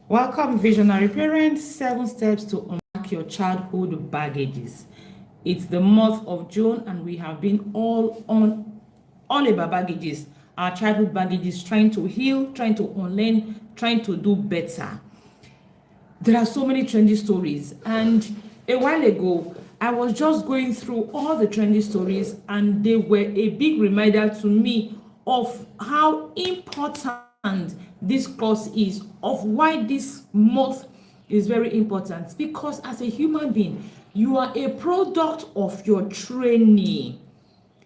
Welcome, visionary parents. 7 steps to unpack your childhood baggages. It's the month of June, and we have been all about baggages, our childhood baggages, trying to heal, trying to unlearn, trying to do better. There are so many trendy stories, and a while ago, I was just going through all the trendy stories, and they were a big reminder to me of how important this course is, of why this month is very important. Because as a human being, you are a product of your training.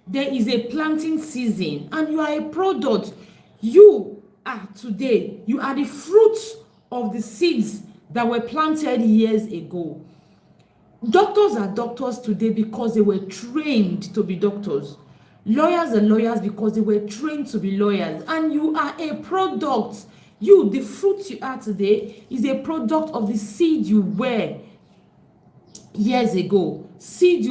There is a planting season, and you are a product. You are today, you are the fruits of the seeds that were planted years ago. Doctors are doctors today because they were trained to be doctors. Lawyers are lawyers because they were trained to be lawyers. And you are a product. You, the fruit you are today, is a product of the seed you were years ago. Seed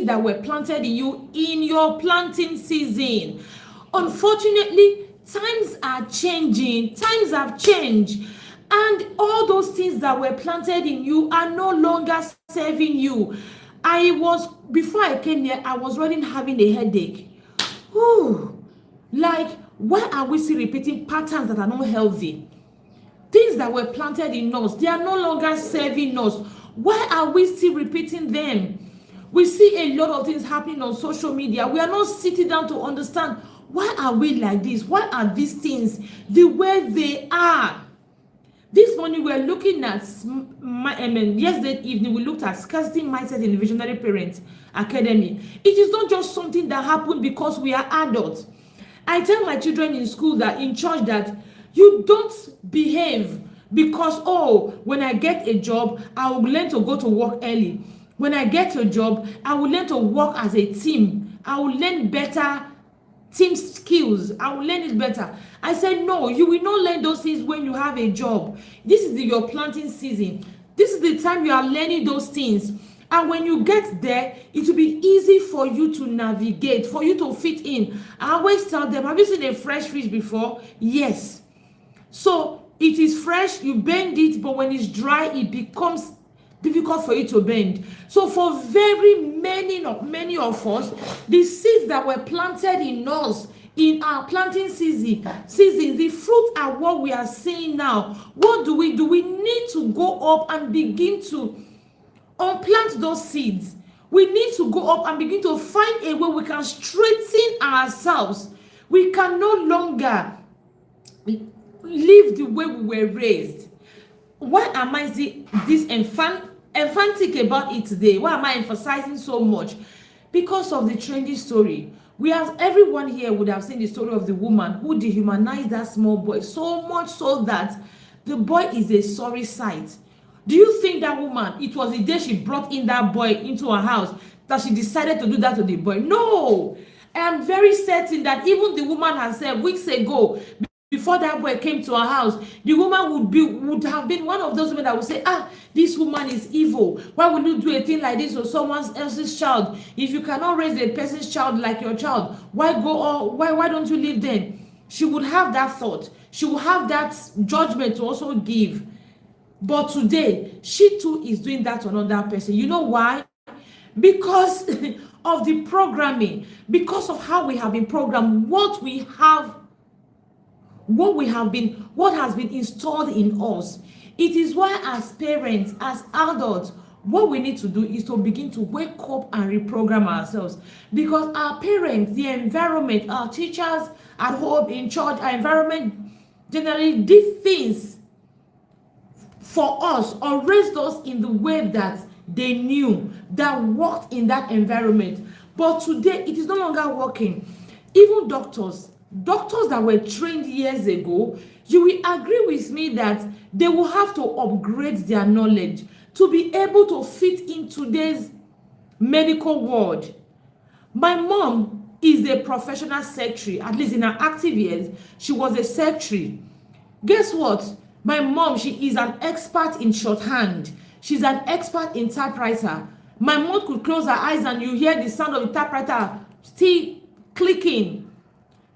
that were planted in you in your planting season. Unfortunately, times are changing. Times have changed. And all those things that were planted in you are no longer serving you. Before I came here, I was already having a headache. Whew. Like, why are we still repeating patterns that are not healthy? Things that were planted in us, they are no longer serving us. Why are we still repeating them? We see a lot of things happening on social media. We are not sitting down to understand, why are we like this? Why are these things the way they are? This morning we are looking at, yesterday evening we looked at scarcity mindset in the Visionary Parents Academy. It is not just something that happened because we are adults. I tell my children in school, that in church, that you don't behave because, when I get a job, I will learn to go to work early. When I get a job, I will learn to work as a team. I will learn better team skills. I will learn it better. I said, no, you will not learn those things when you have a job. This is your planting season. This is the time you are learning those things. And when you get there, it will be easy for you to navigate, for you to fit in. I always tell them, have you seen a fresh fish before? Yes. So it is fresh, you bend it, but when it's dry, it becomes difficult for you to bend. So for very many of us, the seeds that were planted in us in our planting season, the fruit are what we are seeing now. What do? We need to go up and begin to unplant those seeds. We need to go up and begin to find a way we can straighten ourselves. We can no longer live the way we were raised. Why am I this emphatic about it today? Why am I emphasizing so much? Because of the trendy story. Everyone here would have seen the story of the woman who dehumanized that small boy, so much so that the boy is a sorry sight. Do you think that woman, it was the day she brought in that boy into her house that she decided to do that to the boy? No. I am very certain that even the woman herself, weeks ago, before that boy came to her house, the woman would have been one of those women that would say, this woman is evil. Why would you do a thing like this to someone else's child? If you cannot raise a person's child like your child, why don't you leave them? She would have that thought. She would have that judgment to also give. But today, she too is doing that to another person. You know why? Because of the programming, because of how we have been programmed, what has been installed in us. It is why, as parents, as adults, what we need to do is to begin to wake up and reprogram ourselves. Because our parents, the environment, our teachers at home, in church, our environment generally did things for us or raised us in the way that they knew, that worked in that environment. But today, it is no longer working. Even doctors that were trained years ago, you will agree with me that they will have to upgrade their knowledge to be able to fit in today's medical world. My mom is a professional secretary. At least in her active years, she was a secretary. Guess what? My mom, she is an expert in shorthand. She's an expert in typewriter. My mom could close her eyes and you hear the sound of the typewriter still clicking.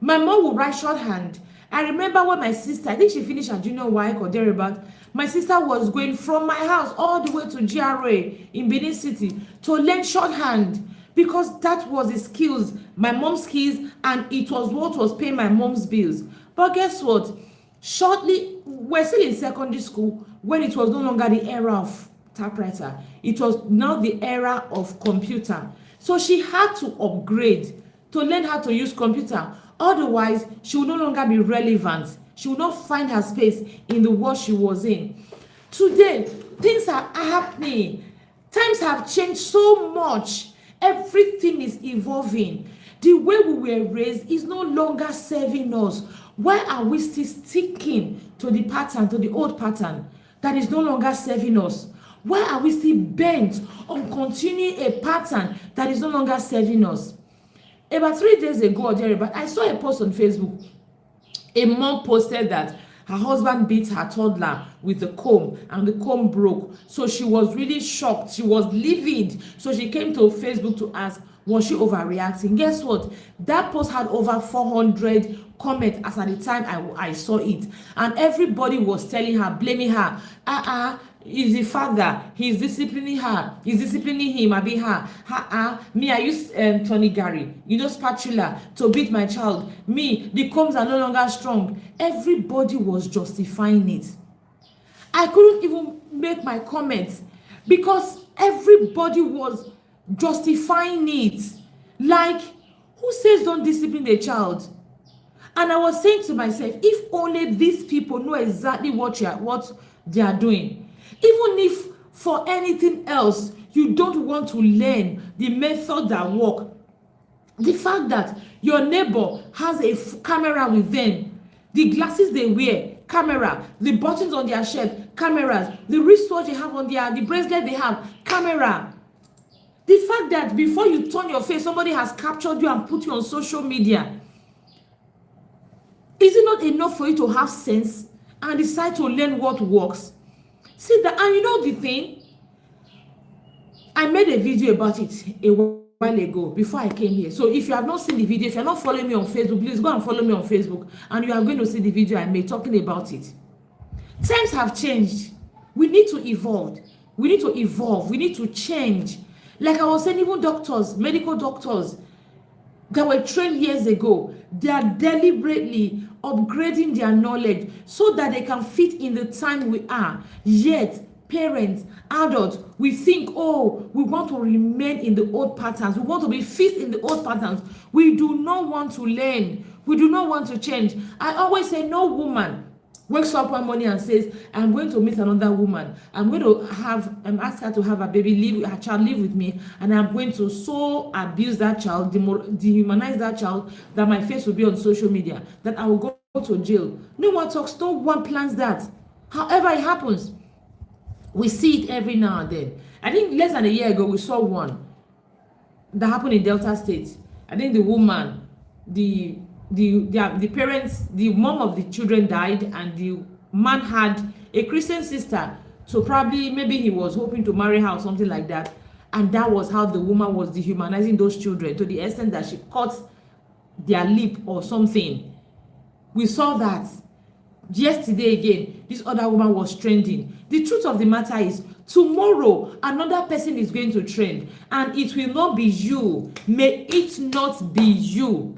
My mom will write shorthand. I remember when my sister, I think she finished her junior WAEC or thereabout, my sister was going from my house all the way to GRA in Benin City to learn shorthand, because that was the skills, my mom's skills, and it was what was paying my mom's bills. But guess what? Shortly, we're still in secondary school when it was no longer the era of typewriter. It was now the era of computer. So she had to upgrade to learn how to use computer. Otherwise, she would no longer be relevant. She would not find her space in the world she was in. Today, things are happening. Times have changed so much. Everything is evolving. The way we were raised is no longer serving us. Why are we still sticking to the pattern, to the old pattern that is no longer serving us? Why are we still bent on continuing a pattern that is no longer serving us? About 3 days ago or thereabout, I saw a post on Facebook. A mom posted that her husband beat her toddler with the comb and the comb broke. So she was really shocked. She was livid. So she came to Facebook to ask, was she overreacting? Guess what? That post had over 400 comments as at the time I saw it. And everybody was telling her, blaming her. Is the father, he's disciplining her, he's disciplining him, abi her. Me, I use Tony Gary, spatula to beat my child. Me, the combs are no longer strong. Everybody was justifying it. I couldn't even make my comments because everybody was justifying it. Like, who says don't discipline the child? And I was saying to myself, if only these people know exactly what they are doing. Even if for anything else you don't want to learn the method that work, the fact that your neighbor has a camera with them, the glasses they wear, camera, the buttons on their shirt, cameras, the wristwatch they have on the bracelet they have, camera. The fact that before you turn your face, somebody has captured you and put you on social media. Is it not enough for you to have sense and decide to learn what works? See that, and you know the thing, I made a video about it a while ago before I came here. So if you have not seen the video, if you're not following me on Facebook, please go and follow me on Facebook, and you are going to see the video I made talking about it. Times have changed. We need to evolve. We need to evolve. We need to change. Like I was saying, even doctors, medical doctors that were trained years ago, they are deliberately upgrading their knowledge so that they can fit in the time we are. Yet, parents, adults, we think, oh, we want to remain in the old patterns. We want to be fit in the old patterns. We do not want to learn. We do not want to change. I always say, no woman wakes up one morning and says, I'm going to meet another woman. I'm going to ask her to have a baby, her child live with me, and I'm going to so abuse that child, dehumanize that child, that my face will be on social media, that I will go to jail. No one talks, no one plans that. However it happens, we see it every now and then. I think less than a year ago, we saw one that happened in Delta State. I think the woman, the parents, the mom of the children died, and the man had a Christian sister, so probably maybe he was hoping to marry her or something like that, and that was how the woman was dehumanizing those children to the extent that she cut their lip or something. We saw that yesterday again. This other woman was trending. The truth of the matter is, tomorrow another person is going to trend, and it will not be you. May it not be you.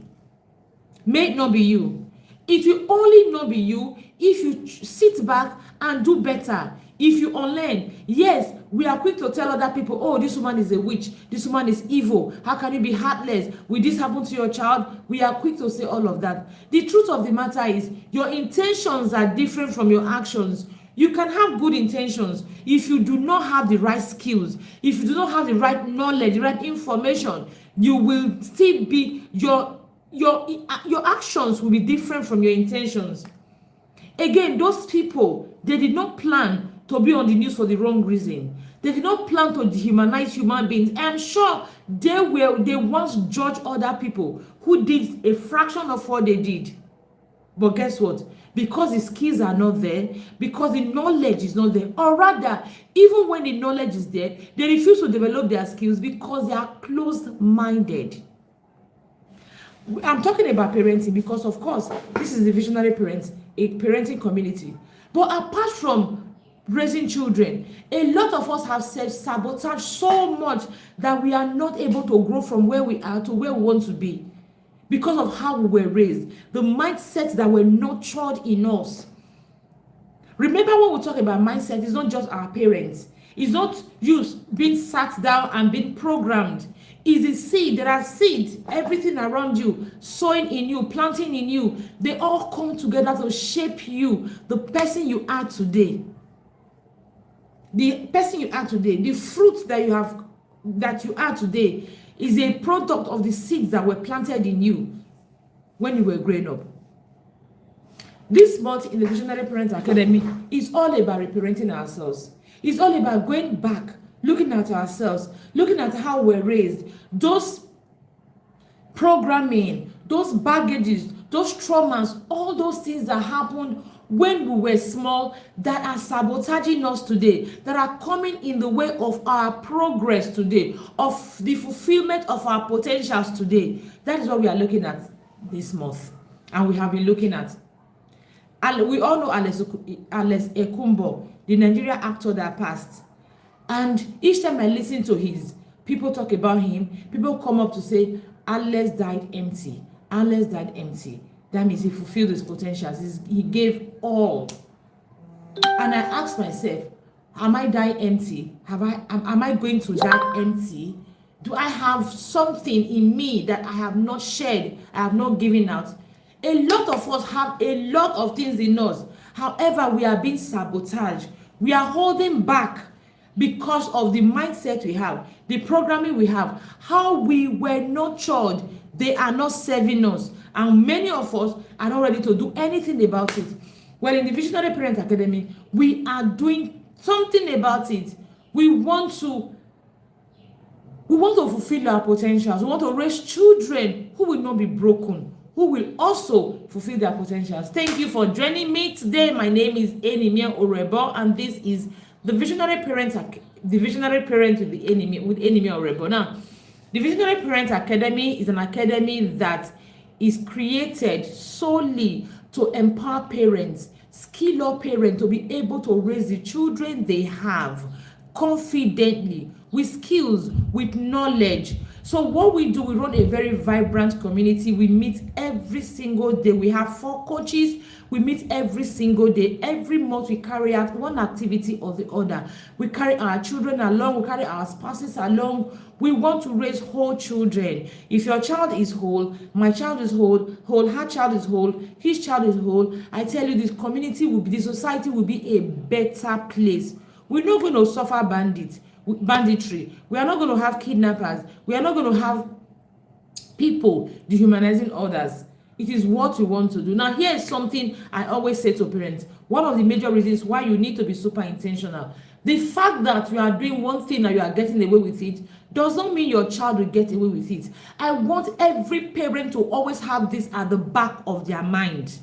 May it not be you. It will only not be you if you sit back and do better. If you unlearn. Yes, we are quick to tell other people, oh, this woman is a witch, this woman is evil, how can you be heartless, will this happen to your child? We are quick to say all of that. The truth of the matter is, your intentions are different from your actions. You can have good intentions. If you do not have the right skills, if you do not have the right knowledge, the right information, you will still be, your actions will be different from your intentions. Again, those people, they did not plan to be on the news for the wrong reason. They did not plan to dehumanize human beings. I'm sure they once judged other people who did a fraction of what they did. But guess what? Because the skills are not there, because the knowledge is not there, or rather, even when the knowledge is there, they refuse to develop their skills because they are closed-minded. I'm talking about parenting because, of course, this is the visionary parents, a parenting community. But apart from raising children, a lot of us have self-sabotaged so much that we are not able to grow from where we are to where we want to be because of how we were raised, the mindsets that were nurtured in us. Remember, when we talk about mindset, it's not just our parents. It's not you being sat down and being programmed. It's a seed. There are seeds, everything around you, sowing in you, planting in you. They all come together to shape you, the person you are today. The person you are today, the fruit that you are today, is a product of the seeds that were planted in you when you were growing up. This month in the Visionary Parent Academy is all about reparenting ourselves. It's all about going back, looking at ourselves, looking at how we're raised, those programming, those baggages, those traumas, all those things that happened when we were small that are sabotaging us today, that are coming in the way of our progress today, of the fulfillment of our potentials today. That is what we are looking at this month, and we have been looking at. We all know Alex Ekumbo, the Nigerian actor that passed. And each time I listen to his people talk about him, people come up to say, Alex died empty. Alex died empty. That means he fulfilled his potentials. He gave all. And I asked myself, am I dying empty? Am I going to die empty? Do I have something in me that I have not shared, I have not given out? A lot of us have a lot of things in us. However, we are being sabotaged. We are holding back because of the mindset we have, the programming we have, how we were nurtured. They are not serving us. And many of us are not ready to do anything about it. Well, in the Visionary Parent Academy, we are doing something about it. We want to fulfill our potentials. We want to raise children who will not be broken, who will also fulfill their potentials. Thank you for joining me today. My name is Enimia Orebo, and this is the Visionary Parent with Enimia Orebo. Now, the Visionary Parent Academy is an academy that is created solely to empower parents, skill up parents to be able to raise the children they have confidently, with skills, with knowledge. So what we do, we run a very vibrant community. We meet every single day. We have 4 coaches. We meet every single day. Every month we carry out one activity or the other. We carry our children along. We carry our spouses along. We want to raise whole children. If your child is whole, my child is whole, her child is whole, his child is whole, I tell you, this community will be, the society will be a better place. We're not going to suffer banditry. We are not going to have kidnappers. We are not going to have people dehumanizing others. It is what we want to do. Now, here is something I always say to parents. One of the major reasons why you need to be super intentional. The fact that you are doing one thing and you are getting away with it does not mean your child will get away with it. I want every parent to always have this at the back of their mind.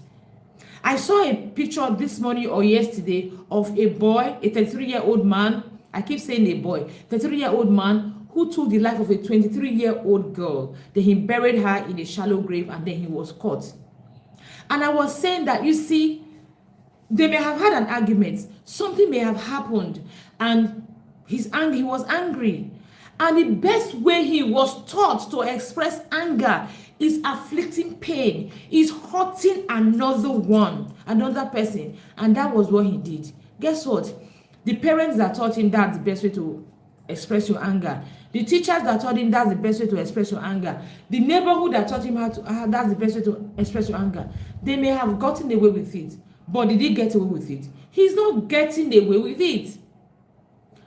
I saw a picture this morning or yesterday of a boy, a 33-year-old man. I keep saying a boy, 33-year-old man who took the life of a 23-year-old girl. Then he buried her in a shallow grave, and then he was caught. And I was saying that, you see, they may have had an argument. Something may have happened, and he was angry. And the best way he was taught to express anger is afflicting pain, is hurting another person. And that was what he did. Guess what? The parents that taught him that's the best way to express your anger. The teachers that taught him that's the best way to express your anger. The neighborhood that taught him that's the best way to express your anger. They may have gotten away with it. But did he get away with it? He's not getting away with it.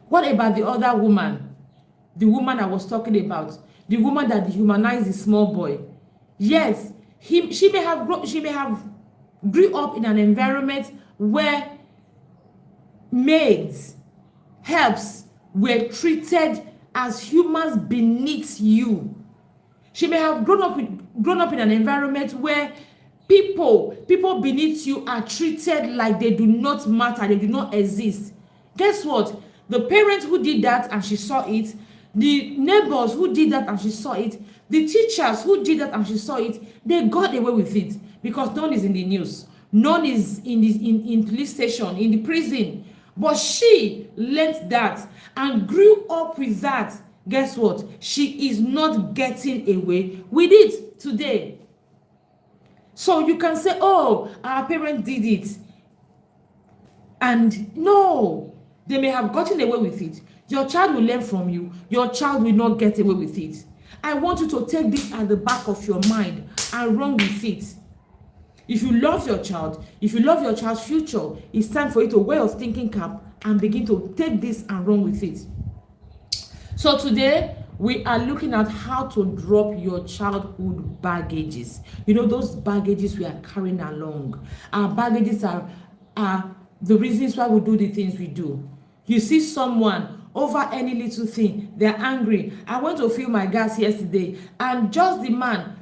What about the other woman? The woman I was talking about. The woman that dehumanized the small boy. Yes, she may have grew up in an environment where maids, helps were treated as humans beneath you. She may have grown up in an environment where people beneath you are treated like they do not matter, they do not exist. Guess what? The parents who did that and she saw it, the neighbors who did that and she saw it, The teachers who did that and she saw it, they got away with it because none is in the news, none is in police station, in the prison. But she learned that and grew up with that. Guess what? She is not getting away with it today. So you can say, oh, our parents did it. And no, they may have gotten away with it. Your child will learn from you. Your child will not get away with it. I want you to take this at the back of your mind and run with it. If you love your child, if you love your child's future, it's time for you to wear your thinking cap and begin to take this and run with it. So today, we are looking at how to drop your childhood baggages. You know, those baggages we are carrying along. Our baggages are the reasons why we do the things we do. You see someone over any little thing, they're angry. I went to fill my gas yesterday, and just the man,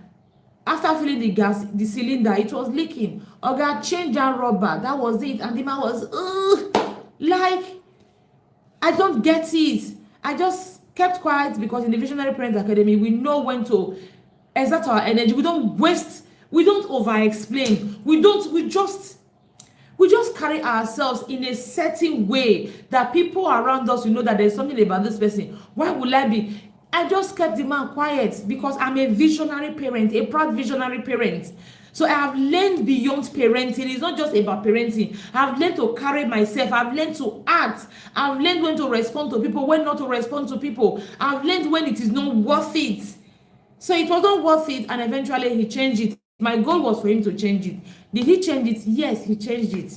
after filling the gas, the cylinder, it was leaking. Oga, change that rubber. That was it. And the man was, like, I don't get it. I just kept quiet because in the Visionary Parents Academy, we know when to exert our energy. We don't waste. We don't over-explain. We just carry ourselves in a certain way that people around us will know that there's something about this person. Why would I be? I just kept the man quiet because I'm a visionary parent, a proud visionary parent. So I have learned beyond parenting. It's not just about parenting. I've learned to carry myself. I've learned to act. I've learned when to respond to people, when not to respond to people. I've learned when it is not worth it. So it was not worth it, and eventually he changed it. My goal was for him to change it. Did he change it? Yes, he changed it.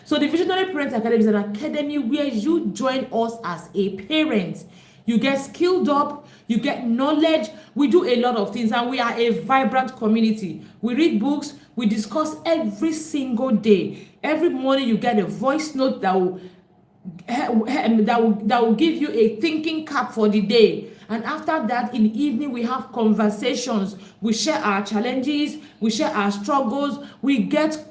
So the Visionary Parents Academy is an academy where you join us as a parent. You get skilled up, you get knowledge. We do a lot of things, and we are a vibrant community. We read books, we discuss every single day. Every morning you get a voice note that will give you a thinking cap for the day. And after that, in the evening, we have conversations. We share our challenges, we share our struggles, we get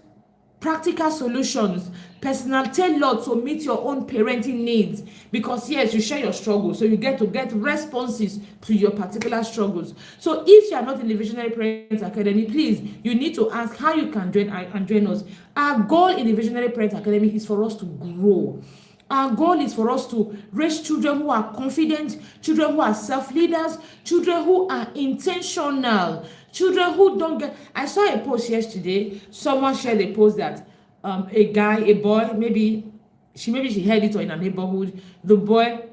practical solutions, personal tailored to meet your own parenting needs. Because yes, you share your struggles, so you get to get responses to your particular struggles. So if you are not in the Visionary Parents Academy, please, you need to ask how you can join us. Our goal in the Visionary Parents Academy is for us to grow. Our goal is for us to raise children who are confident, children who are self-leaders, children who are intentional, children who don't get... I saw a post yesterday. Someone shared a post that a boy, maybe she heard it or in a neighborhood, the boy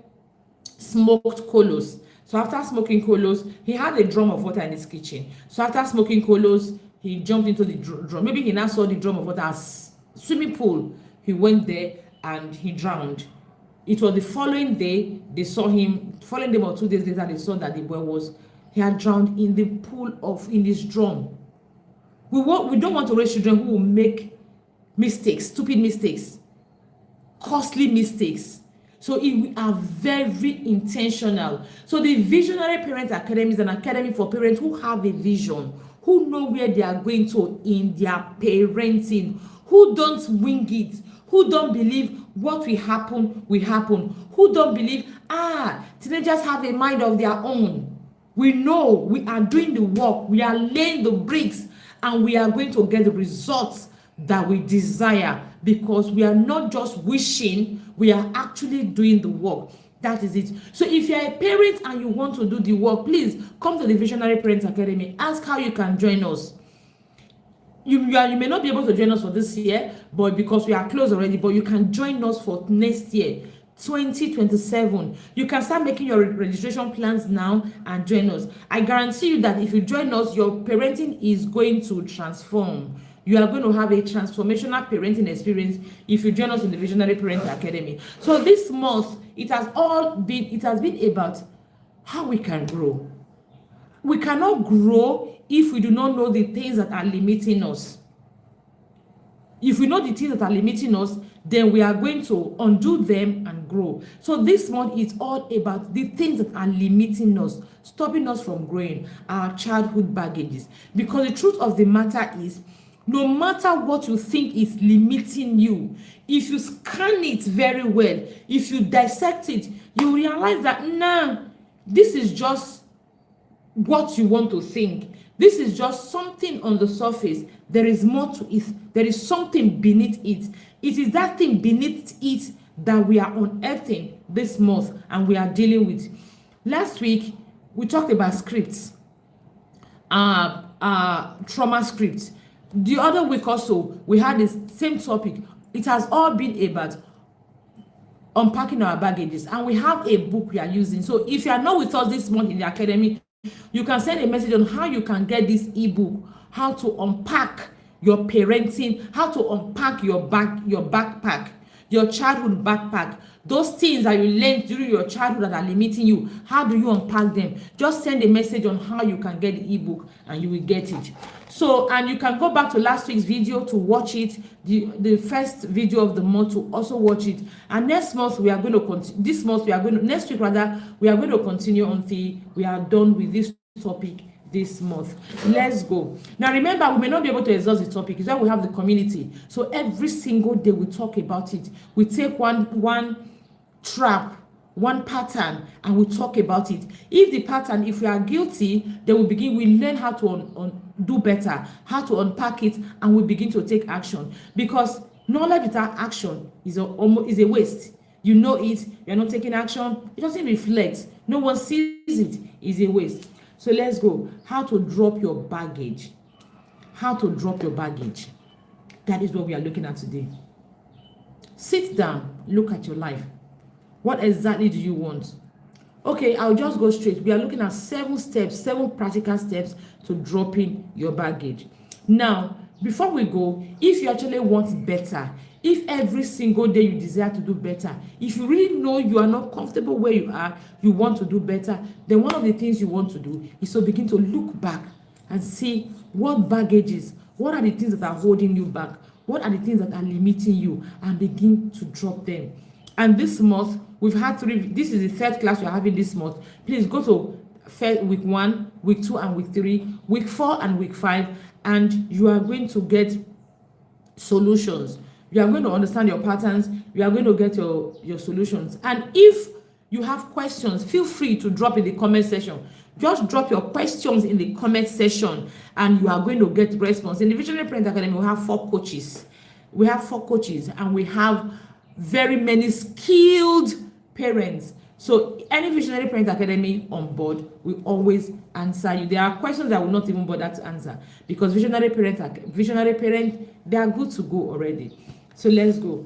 smoked colos. So after smoking colos, he had a drum of water in his kitchen. So after smoking colos, he jumped into the drum. Maybe he now saw the drum of water as swimming pool. He went there and he drowned. It was the following day they saw him. Following day or 2 days later, they saw that the boy had drowned in the pool in this drum. We don't want to raise children who will make mistakes, stupid mistakes, costly mistakes. So we are very intentional. So the Visionary Parents Academy is an academy for parents who have a vision, who know where they are going to in their parenting, who don't wing it, who don't believe what will happen, who don't believe, teenagers have a mind of their own. We know we are doing the work, we are laying the bricks, and we are going to get the results that we desire, because we are not just wishing, we are actually doing the work. That is it. So if you're a parent and you want to do the work, please come to the Visionary Parents Academy. Ask how you can join us. You may not be able to join us for this year, but because we are closed already, but you can join us for next year, 2027. You can start making your registration plans now and join us. I guarantee you that if you join us, your parenting is going to transform. You are going to have a transformational parenting experience if you join us in the Visionary Parents Academy. So this month, it has been about how we can grow. We cannot grow if we do not know the things that are limiting us. If we know the things that are limiting us, then we are going to undo them and grow. So this month is all about the things that are limiting us, stopping us from growing, our childhood baggages. Because the truth of the matter is, no matter what you think is limiting you, if you scan it very well, if you dissect it, you realize that, this is just what you want to think. This is just something on the surface. There is more to it. There is something beneath it. It is that thing beneath it that we are unearthing this month and we are dealing with. Last week, we talked about scripts, trauma scripts. The other week also, we had the same topic. It has all been about unpacking our baggages, and we have a book we are using. So if you are not with us this month in the academy, you can send a message on how you can get this ebook, how to unpack your parenting, how to unpack your backpack, your childhood backpack. Those things that you learned during your childhood that are limiting you, how do you unpack them? Just send a message on how you can get the ebook and you will get it. So, and you can go back to last week's video to watch it, the first video of the month, to also watch it. And next month we are going to continue. Next week rather, we are going to continue until we are done with this topic this month. Let's go. Now remember, we may not be able to exhaust the topic. Is why we have the community. So every single day we talk about it. We take one trap, one pattern, and we talk about it. If the pattern, if we are guilty, then we learn how to do better, how to unpack it, and we begin to take action. Because knowledge without action is a waste. You know it, you're not taking action, it doesn't reflect, no one sees it, is a waste. So let's go. How to drop your baggage. How to drop your baggage. That is what we are looking at today. Sit down, look at your life. What exactly do you want? Okay, I'll just go straight. We are looking at 7 practical steps to dropping your baggage. Now, before we go, if you actually want better, if every single day you desire to do better, if you really know you are not comfortable where you are, you want to do better, then one of the things you want to do is to begin to look back and see what baggages, what are the things that are holding you back, what are the things that are limiting you, and begin to drop them. And this month, we've had 3, this is the 3rd class we're having this month. Please go to week 1, week 2, and week 3, week 4, and week 5, and you are going to get solutions. You are going to understand your patterns. You are going to get your solutions. And if you have questions, feel free to drop in the comment section. Just drop your questions in the comment section, and you are going to get response. In the Visionary Parent Academy, we have 4 coaches. We have 4 coaches, and we have very many skilled parents. So any Visionary Parent Academy on board will always answer you. There are questions that will not even bother to answer, because Visionary Parent, they are good to go already. So let's go.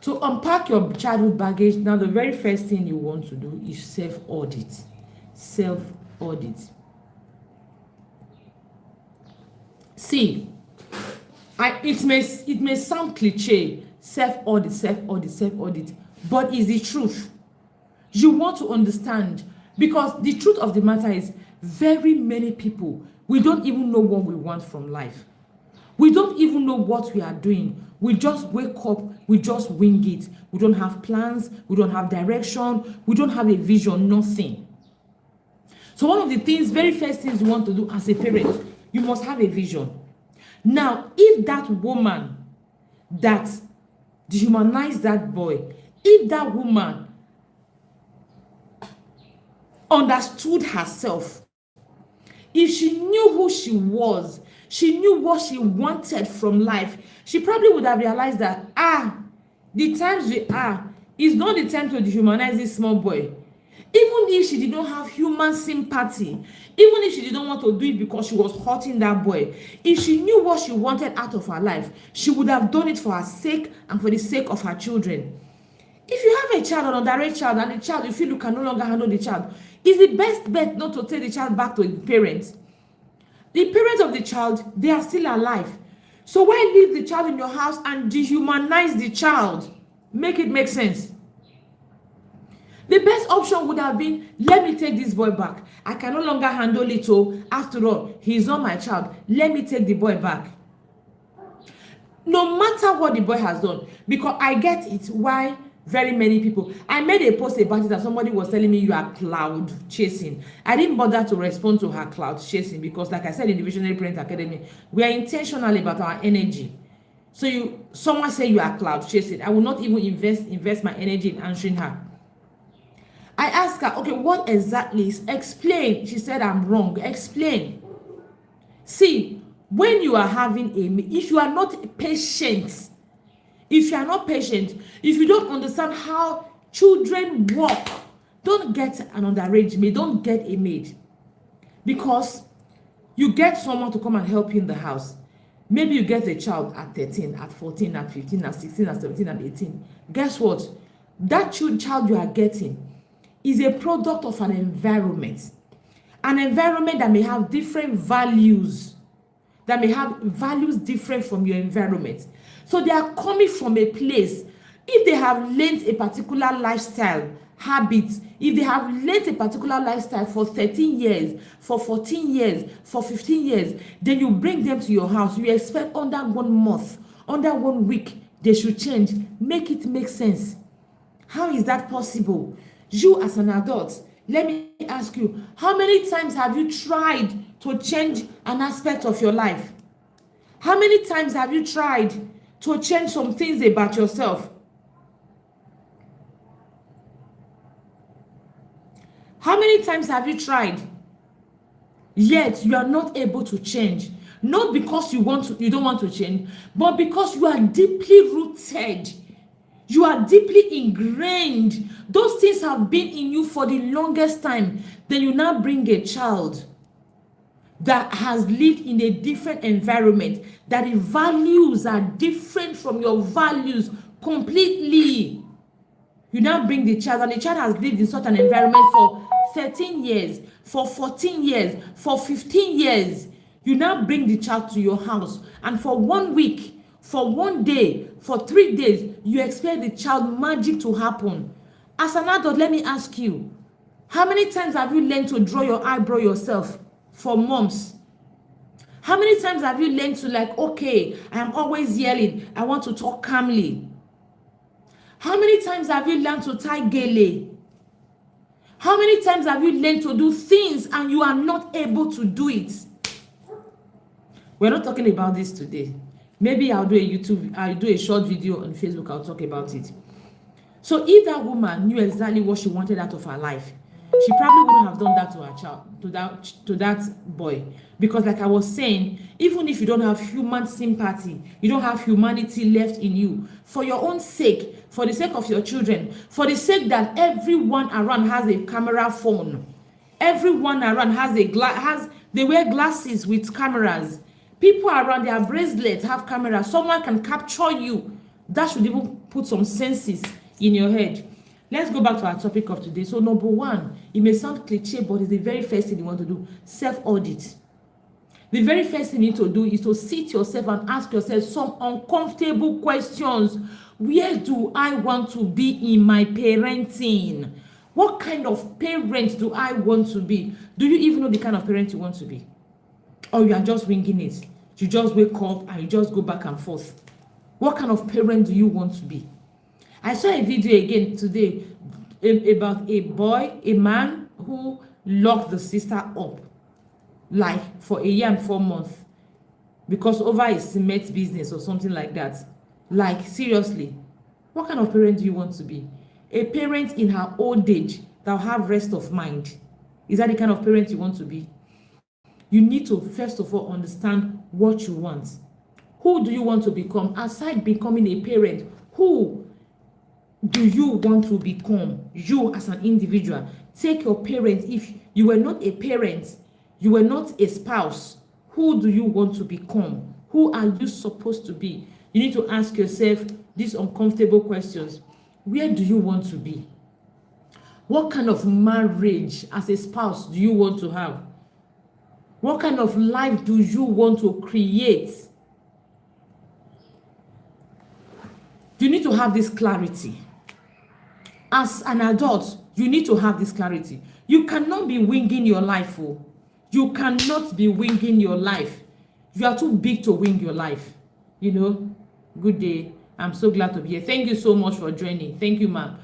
To unpack your childhood baggage, now the very first thing you want to do is self-audit. Self-audit. See, it may sound cliche, self-audit, but it's the truth. You want to understand, because the truth of the matter is, very many people, we don't even know what we want from life. We don't even know what we are doing. We just wake up, we just wing it. We don't have plans, we don't have direction, we don't have a vision, nothing. So one of the things, very first things you want to do as a parent, you must have a vision. Now, if that woman that dehumanized that boy, if that woman understood herself, if she knew who she was, she knew what she wanted from life, she probably would have realized that, the times we are, is not the time to dehumanize this small boy. Even if she did not have human sympathy, even if she did not want to do it because she was hurting that boy, if she knew what she wanted out of her life, she would have done it for her sake and for the sake of her children. If you have a child, an underage child, and the child, you feel you can no longer handle the child, it's the best bet not to take the child back to the parents. The parents of the child, they are still alive. So why leave the child in your house and dehumanize the child? Make it make sense. The best option would have been, let me take this boy back. I can no longer handle it. So after all, he's not my child. Let me take the boy back. No matter what the boy has done, because I get it why very many people. I made a post about it that somebody was telling me you are cloud chasing. I didn't bother to respond to her cloud chasing, because like I said in the Visionary Parent Academy, we are intentional about our energy. So someone say you are cloud chasing, I will not even invest my energy in answering her. I asked her, okay, what exactly? Explain. She said, I'm wrong. Explain. See, when you are having if you are not patient, if you are not patient, if you don't understand how children work, don't get an underage maid, don't get a maid. Because you get someone to come and help you in the house. Maybe you get a child at 13, at 14, at 15, at 16, at 17, at 18. Guess what? That child you are getting is a product of an environment that may have different values, that may have values different from your environment. So they are coming from a place. If they have learned a particular lifestyle, habits, if they have learned a particular lifestyle for 13 years, for 14 years, for 15 years, then you bring them to your house. You expect under 1 month, under 1 week, they should change. Make it make sense. How is that possible? You as an adult, let me ask you, how many times have you tried to change an aspect of your life? How many times have you tried to change some things about yourself? How many times have you tried? Yet you are not able to change. Not because you don't want to change, but because you are deeply rooted. You are deeply ingrained. Those things have been in you for the longest time. Then you now bring a child that has lived in a different environment, that the values are different from your values completely. You now bring the child, and the child has lived in such an environment for 13 years, for 14 years, for 15 years. You now bring the child to your house, and for 1 week, for 1 day, for 3 days, you expect the child magic to happen. As an adult, let me ask you, how many times have you learned to draw your eyebrow yourself for months? How many times have you learned to okay, I am always yelling, I want to talk calmly? How many times have you learned to tie gele? How many times have you learned to do things and you are not able to do it? We're not talking about this today. Maybe I'll do a short video on Facebook, I'll talk about it. So if that woman knew exactly what she wanted out of her life, she probably wouldn't have done that to her child, to that boy. Because like I was saying, even if you don't have human sympathy, you don't have humanity left in you, for your own sake, for the sake of your children, for the sake that everyone around has a camera phone, everyone around they wear glasses with cameras, people around their bracelets have cameras, someone can capture you. That should even put some senses in your head. Let's go back to our topic of today. So number 1, it may sound cliche, but it's the very first thing you want to do. Self-audit. The very first thing you need to do is to sit yourself and ask yourself some uncomfortable questions. Where do I want to be in my parenting? What kind of parent do I want to be? Do you even know the kind of parent you want to be? Or you are just winging it? You just wake up and you just go back and forth. What kind of parent do you want to be? I saw a video again today about a man who locked the sister up for a year and 4 months because over his cement business or something like that. Seriously, what kind of parent do you want to be? A parent in her old age that will have rest of mind. Is that the kind of parent you want to be? You need to first of all understand what you want. Who do you want to become? Aside becoming a parent, who do you want to become? You as an individual. Take your parents. If you were not a parent, you were not a spouse, who do you want to become? Who are you supposed to be? You need to ask yourself these uncomfortable questions. Where do you want to be? What kind of marriage as a spouse do you want to have? What kind of life do you want to create? You need to have this clarity. As an adult, you need to have this clarity. You cannot be winging your life. You cannot be winging your life. You are too big to wing your life. Good day. I'm so glad to be here. Thank you so much for joining. Thank you, ma'am.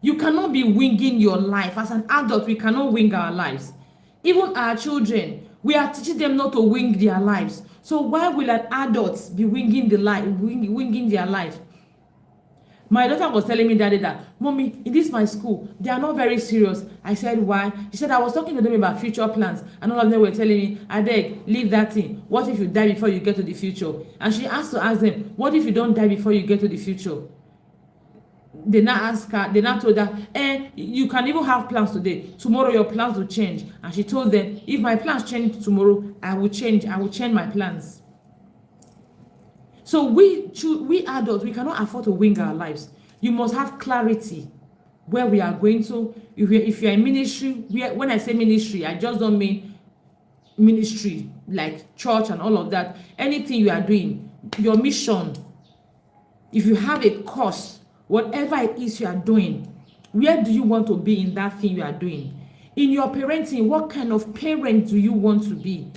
You cannot be winging your life. As an adult, we cannot wing our lives. Even our children, we are teaching them not to wing their lives. So why will an adult be winging their life? My daughter was telling me that day that, Mommy, in this my school, they are not very serious. I said, why? She said, I was talking to them about future plans, and all of them were telling me, I beg, leave that thing. What if you die before you get to the future? And she asked to ask them, what if you don't die before you get to the future? They now ask her, they now told her, you can even have plans today. Tomorrow your plans will change. And she told them, if my plans change tomorrow, I will change my plans. So we adults, we cannot afford to wing our lives. You must have clarity where we are going to. If you're in ministry, when I say ministry, I just don't mean ministry like church and all of that. Anything you are doing, your mission, if you have a course, whatever it is you are doing, where do you want to be in that thing you are doing? In your parenting, what kind of parent do you want to be?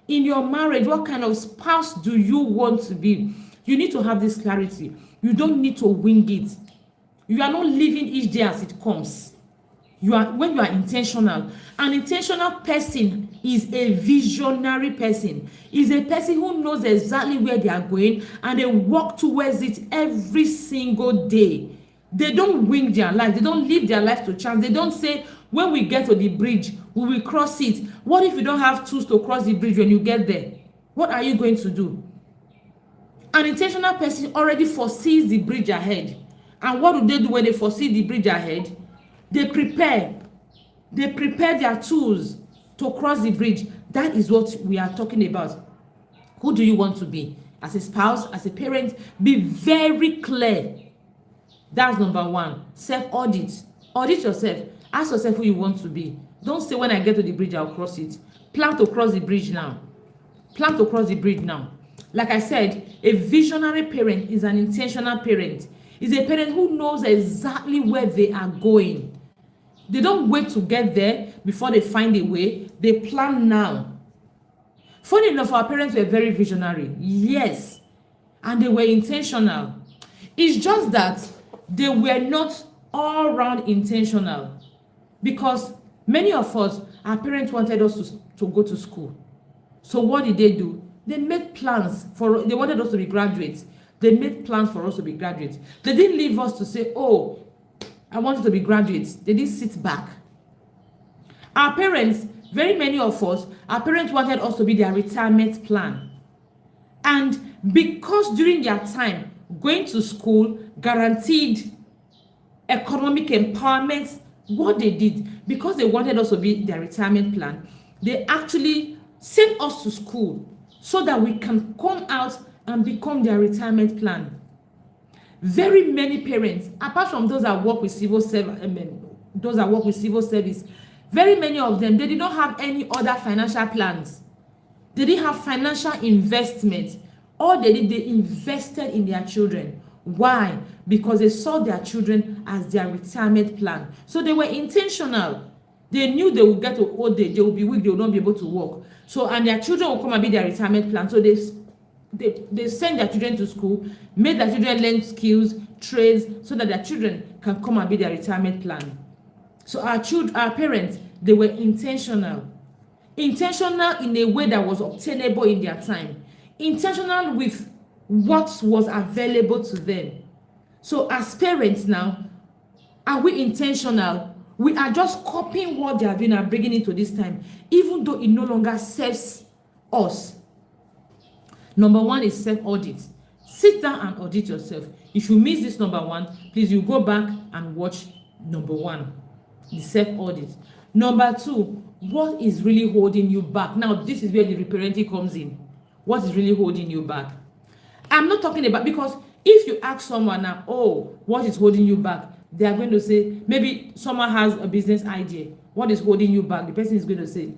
In your marriage, what kind of spouse do you want to be? You need to have this clarity. You don't need to wing it. You are not living each day as it comes. When you are intentional. An intentional person is a visionary person. Is a person who knows exactly where they are going and they walk towards it every single day. They don't wing their life. They don't live their life to chance. They don't say, when we get to the bridge, we will cross it. What if you don't have tools to cross the bridge when you get there? What are you going to do? An intentional person already foresees the bridge ahead. And what do they do when they foresee the bridge ahead? They prepare. They prepare their tools to cross the bridge. That is what we are talking about. Who do you want to be? As a spouse, as a parent, be very clear. That's number one. Self-audit. Audit yourself. Ask yourself who you want to be. Don't say, when I get to the bridge, I'll cross it. Plan to cross the bridge now. Plan to cross the bridge now. Like I said, a visionary parent is an intentional parent. Is a parent who knows exactly where they are going. They don't wait to get there before they find a way. They plan now. Funny enough, our parents were very visionary. Yes. And they were intentional. It's just that they were not all round intentional. Because many of us, our parents wanted us to go to school. So what did they do? They made plans they wanted us to be graduates. They made plans for us to be graduates. They didn't leave us to say, oh, I want you to be graduates. They didn't sit back. Our parents, very many of us, our parents wanted us to be their retirement plan. And because during their time, going to school guaranteed economic empowerment, what they did, because they wanted us to be their retirement plan, they actually sent us to school so that we can come out and become their retirement plan. Very many parents, apart from those that work with civil service, very many of them, they did not have any other financial plans. They didn't have financial investment. All they did, they invested in their children. Why? Because they saw their children as their retirement plan. So they were intentional. They knew they would get to old age, they will be weak, they will not be able to work. So, and their children will come and be their retirement plan. So they send their children to school, made their children learn skills, trades, so that their children can come and be their retirement plan. So our parents, they were intentional. Intentional in a way that was obtainable in their time. Intentional with what was available to them. So as parents now, are we intentional? We are just copying what they are doing and bringing it to this time, even though it no longer serves us. Number one is self-audit. Sit down and audit yourself. If you miss this number one, please you go back and watch number one, the self-audit. Number two, what is really holding you back? Now, this is where the reparenting comes in. What is really holding you back? I'm not talking about, because if you ask someone now, oh, what is holding you back? They are going to say, maybe someone has a business idea. What is holding you back? The person is going to say,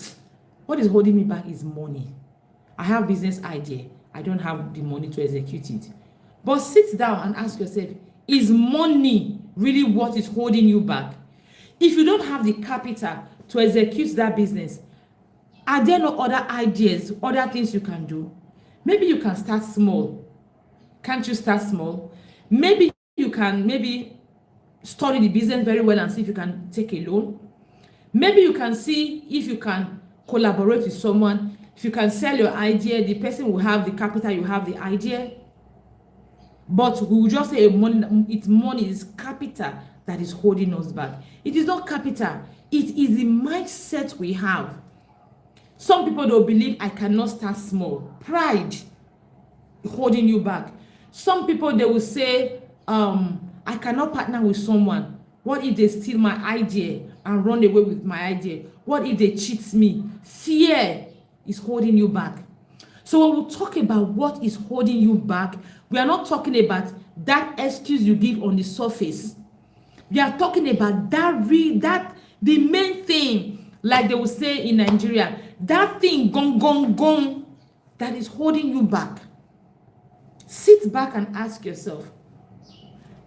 what is holding me back is money. I have business idea. I don't have the money to execute it. But sit down and ask yourself, is money really what is holding you back? If you don't have the capital to execute that business, are there no other ideas, other things you can do? Maybe you can start small. Can't you start small? Maybe you can study the business very well and see if you can take a loan. Maybe you can see if you can collaborate with someone. If you can sell your idea, the person will have the capital, you have the idea. But we will just say money is capital that is holding us back. It is not capital. It is the mindset we have. Some people don't believe I cannot start small. Pride holding you back. Some people, they will say, I cannot partner with someone. What if they steal my idea and run away with my idea? What if they cheat me? Fear is holding you back. So when we talk about what is holding you back, we are not talking about that excuse you give on the surface. We are talking about that the main thing, like they will say in Nigeria, that thing gong that is holding you back. Sit back and ask yourself.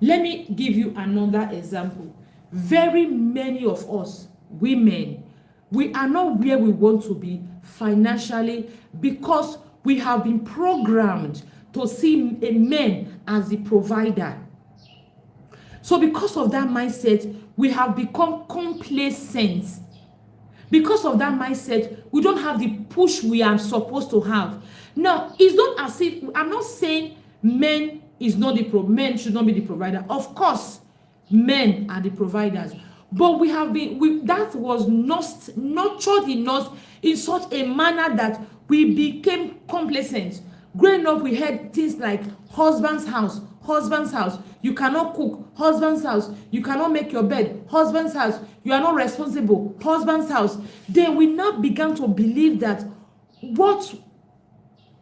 Let me give you another example. Very many of us women, we are not where we want to be financially because we have been programmed to see a man as the provider. So because of that mindset, we have become complacent. Because of that mindset, we don't have the push we are supposed to have. Now, it's not as if, I'm not saying men should not be the provider. Of course, men are the providers. But that was nurtured in us in such a manner that we became complacent. Growing up, we heard things like husband's house, you cannot cook, husband's house, you cannot make your bed, husband's house, you are not responsible, husband's house. Then we now began to believe that what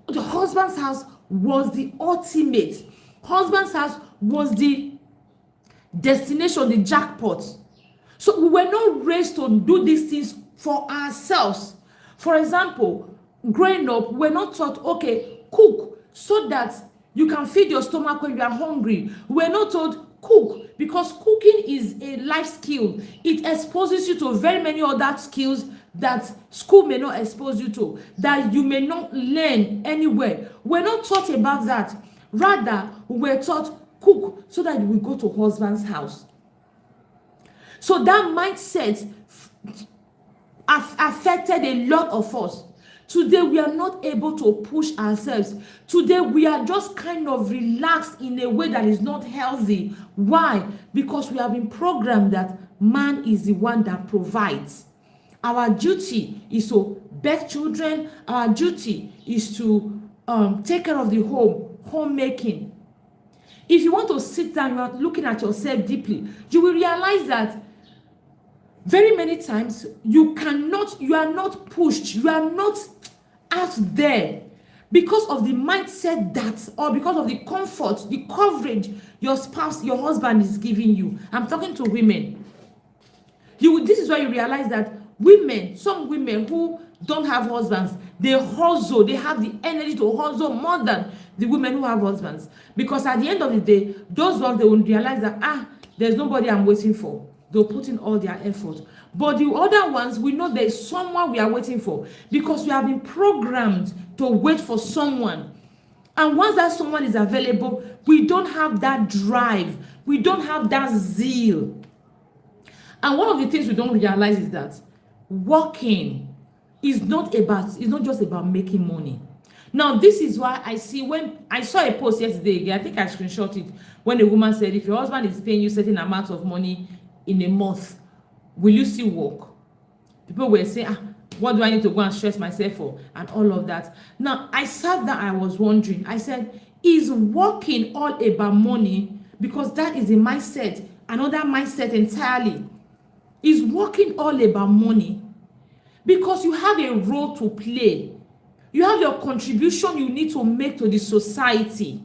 the husband's house was the ultimate. Husband's house was the destination, the jackpot. So we were not raised to do these things for ourselves. For example, growing up, we're not taught, okay, cook so that you can feed your stomach when you are hungry. We're not told cook because cooking is a life skill. It exposes you to very many other skills that school may not expose you to, that you may not learn anywhere. We're not taught about that. Rather, we're taught cook so that we go to husband's house. So that mindset affected a lot of us. Today, we are not able to push ourselves. Today, we are just kind of relaxed in a way that is not healthy. Why? Because we have been programmed that man is the one that provides. Our duty is to birth children. Our duty is to take care of the homemaking. If you want to sit down, you are looking at yourself deeply, you will realize that very many times you are not pushed, you are not out there because of the mindset or because of the comfort, the coverage your spouse, your husband is giving you. I'm talking to women. This is why you realize that some women who don't have husbands, they hustle, they have the energy to hustle more than the women who have husbands. Because at the end of the day, those ones, they will realize that, there's nobody I'm waiting for. They'll put in all their effort. But the other ones, we know there's someone we are waiting for because we have been programmed to wait for someone. And once that someone is available, we don't have that drive. We don't have that zeal. And one of the things we don't realize is that working is not just about making money. Now, this is why when I saw a post yesterday, I think I screenshot it, when a woman said, if your husband is paying you certain amount of money in a month, will you still work? People were saying, what do I need to go and stress myself for? And all of that. Now, I sat there, I was wondering, I said, is working all about money? Because that is a mindset, another mindset entirely. Is working all about money? Because you have a role to play. You have your contribution you need to make to the society.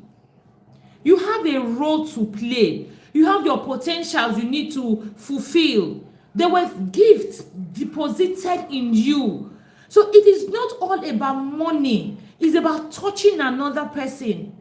You have a role to play. You have your potentials you need to fulfill. There were gifts deposited in you. So it is not all about money. It's about touching another person.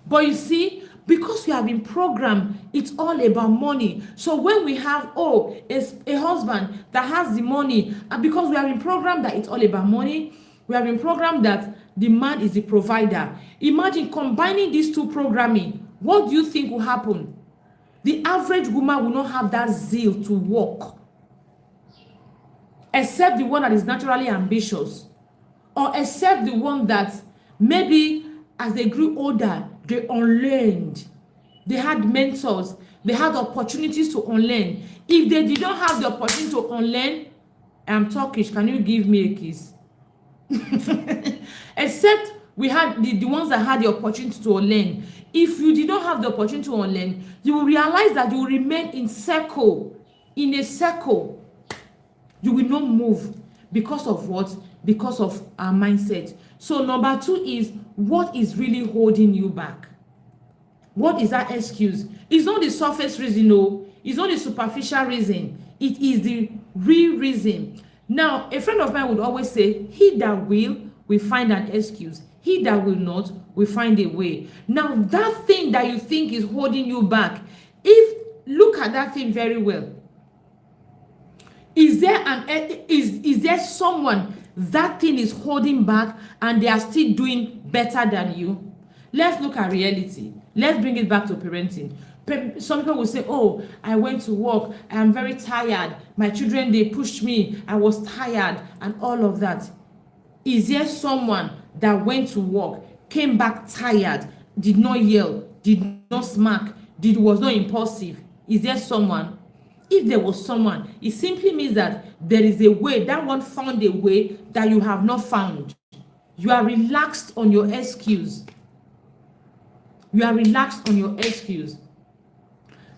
But you see, because we have been programmed, it's all about money. So when we have, a husband that has the money, and because we have been programmed that it's all about money, we have been programmed that the man is the provider. Imagine combining these two programming. What do you think will happen? The average woman will not have that zeal to work, except the one that is naturally ambitious, or except the one that maybe as they grew older, they unlearned. they had mentors, they had opportunities to unlearn. If they did not have the opportunity to unlearn, I'm Turkish, can you give me a kiss? Except we had the ones that had the opportunity to unlearn. If you did not have the opportunity to unlearn, you will realize that you will remain in a circle. You will not move. Because of what? Because of our mindset. So number 2 is, what is really holding you back? What is that excuse? It's not the surface reason, no. It's not the superficial reason. It is the real reason. Now, a friend of mine would always say, he that will find an excuse. He that will not, will find a way. Now, that thing that you think is holding you back, look at that thing very well. Is there someone that thing is holding back and they are still doing better than you? Let's look at reality. Let's bring it back to parenting. Some people will say, oh, I went to work, I am very tired, my children, they pushed me, I was tired, and all of that. Is there someone that went to work, came back tired, did not yell, did not smack, was not impulsive? Is there someone? If there was someone, it simply means that there is a way, that one found a way that you have not found. You are relaxed on your excuse.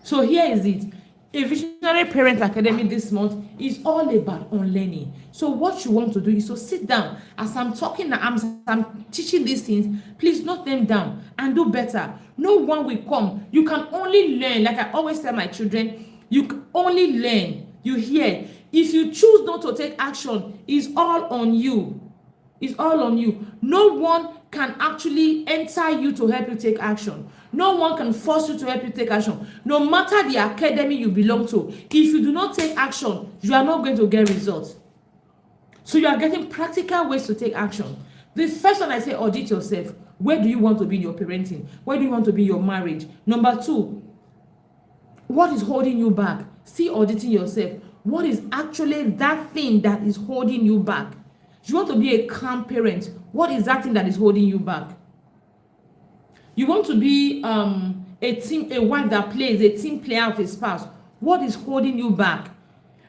So here is it. A Visionary Parent Academy this month is all about unlearning. So what you want to do is to sit down. As I'm talking, I'm teaching these things, please note them down and do better. No one will come. You can only learn. Like I always tell my children, you can only learn. You hear? If you choose not to take action, it's all on you. It's all on you. No one can actually enter you to help you take action. No one can force you to help you take action. No matter the academy you belong to, if you do not take action, you are not going to get results. So you are getting practical ways to take action. The first one I say, audit yourself. Where do you want to be in your parenting? Where do you want to be in your marriage? Number 2, what is holding you back? Still auditing yourself. What is actually that thing that is holding you back? You want to be a calm parent. What is that thing that is holding you back? You want to be a wife that plays, a team player of a spouse. What is holding you back?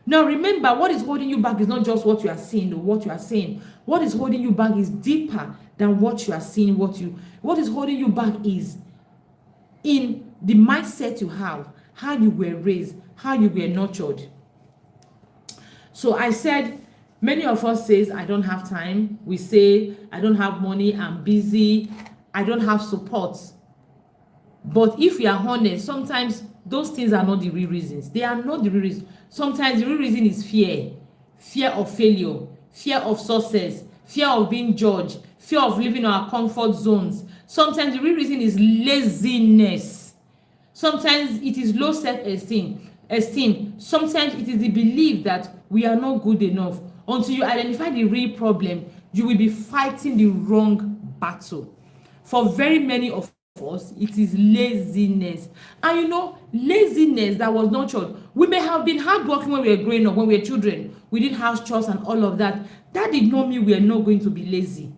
Now remember, what is holding you back is not just what you are seeing or what you are saying. What is holding you back is deeper than what you are seeing. What is holding you back is in the mindset you have, how you were raised, how you were nurtured. So I said, many of us says, I don't have time. We say, I don't have money, I'm busy, I don't have support. But if we are honest, sometimes those things are not the real reasons. They are not the real reason. Sometimes the real reason is fear. Fear of failure, fear of success, fear of being judged, fear of living in our comfort zones. Sometimes the real reason is laziness. Sometimes it is low self-esteem. Sometimes it is the belief that we are not good enough. Until you identify the real problem, you will be fighting the wrong battle. For very many of us, it is laziness. And you know, laziness that was nurtured. We may have been hardworking when we were growing up, when we were children. We did house chores and all of that. That did not mean we are not going to be lazy.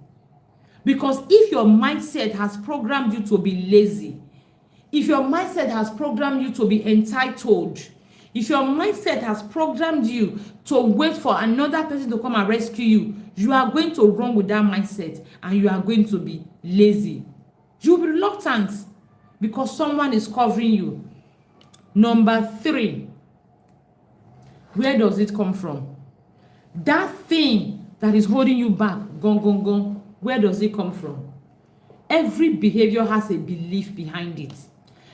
Because if your mindset has programmed you to be lazy, if your mindset has programmed you to be entitled, if your mindset has programmed you to wait for another person to come and rescue you, you are going to run with that mindset and you are going to be lazy. You will be reluctant because someone is covering you. Number 3, where does it come from? That thing that is holding you back, where does it come from? Every behavior has a belief behind it.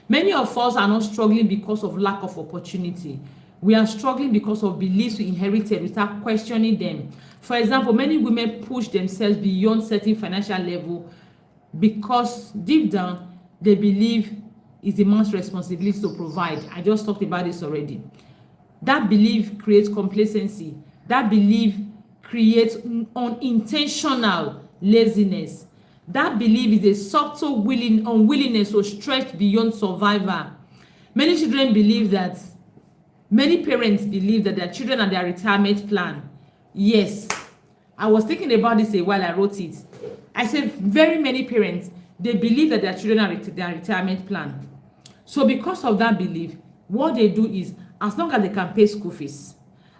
Many of us are not struggling because of lack of opportunity. We are struggling because of beliefs we inherited without questioning them. For example, many women push themselves beyond certain financial level because deep down they believe it's the man's responsibility to provide. I just talked about this already. That belief creates complacency. That belief creates unintentional laziness. That belief is a subtle unwillingness to stretch beyond survival. Many parents believe that their children are their retirement plan. Yes, I was thinking about this a while I wrote it. I said very many parents, they believe that their children are their retirement plan. So because of that belief, what they do is, as long as they can pay school fees,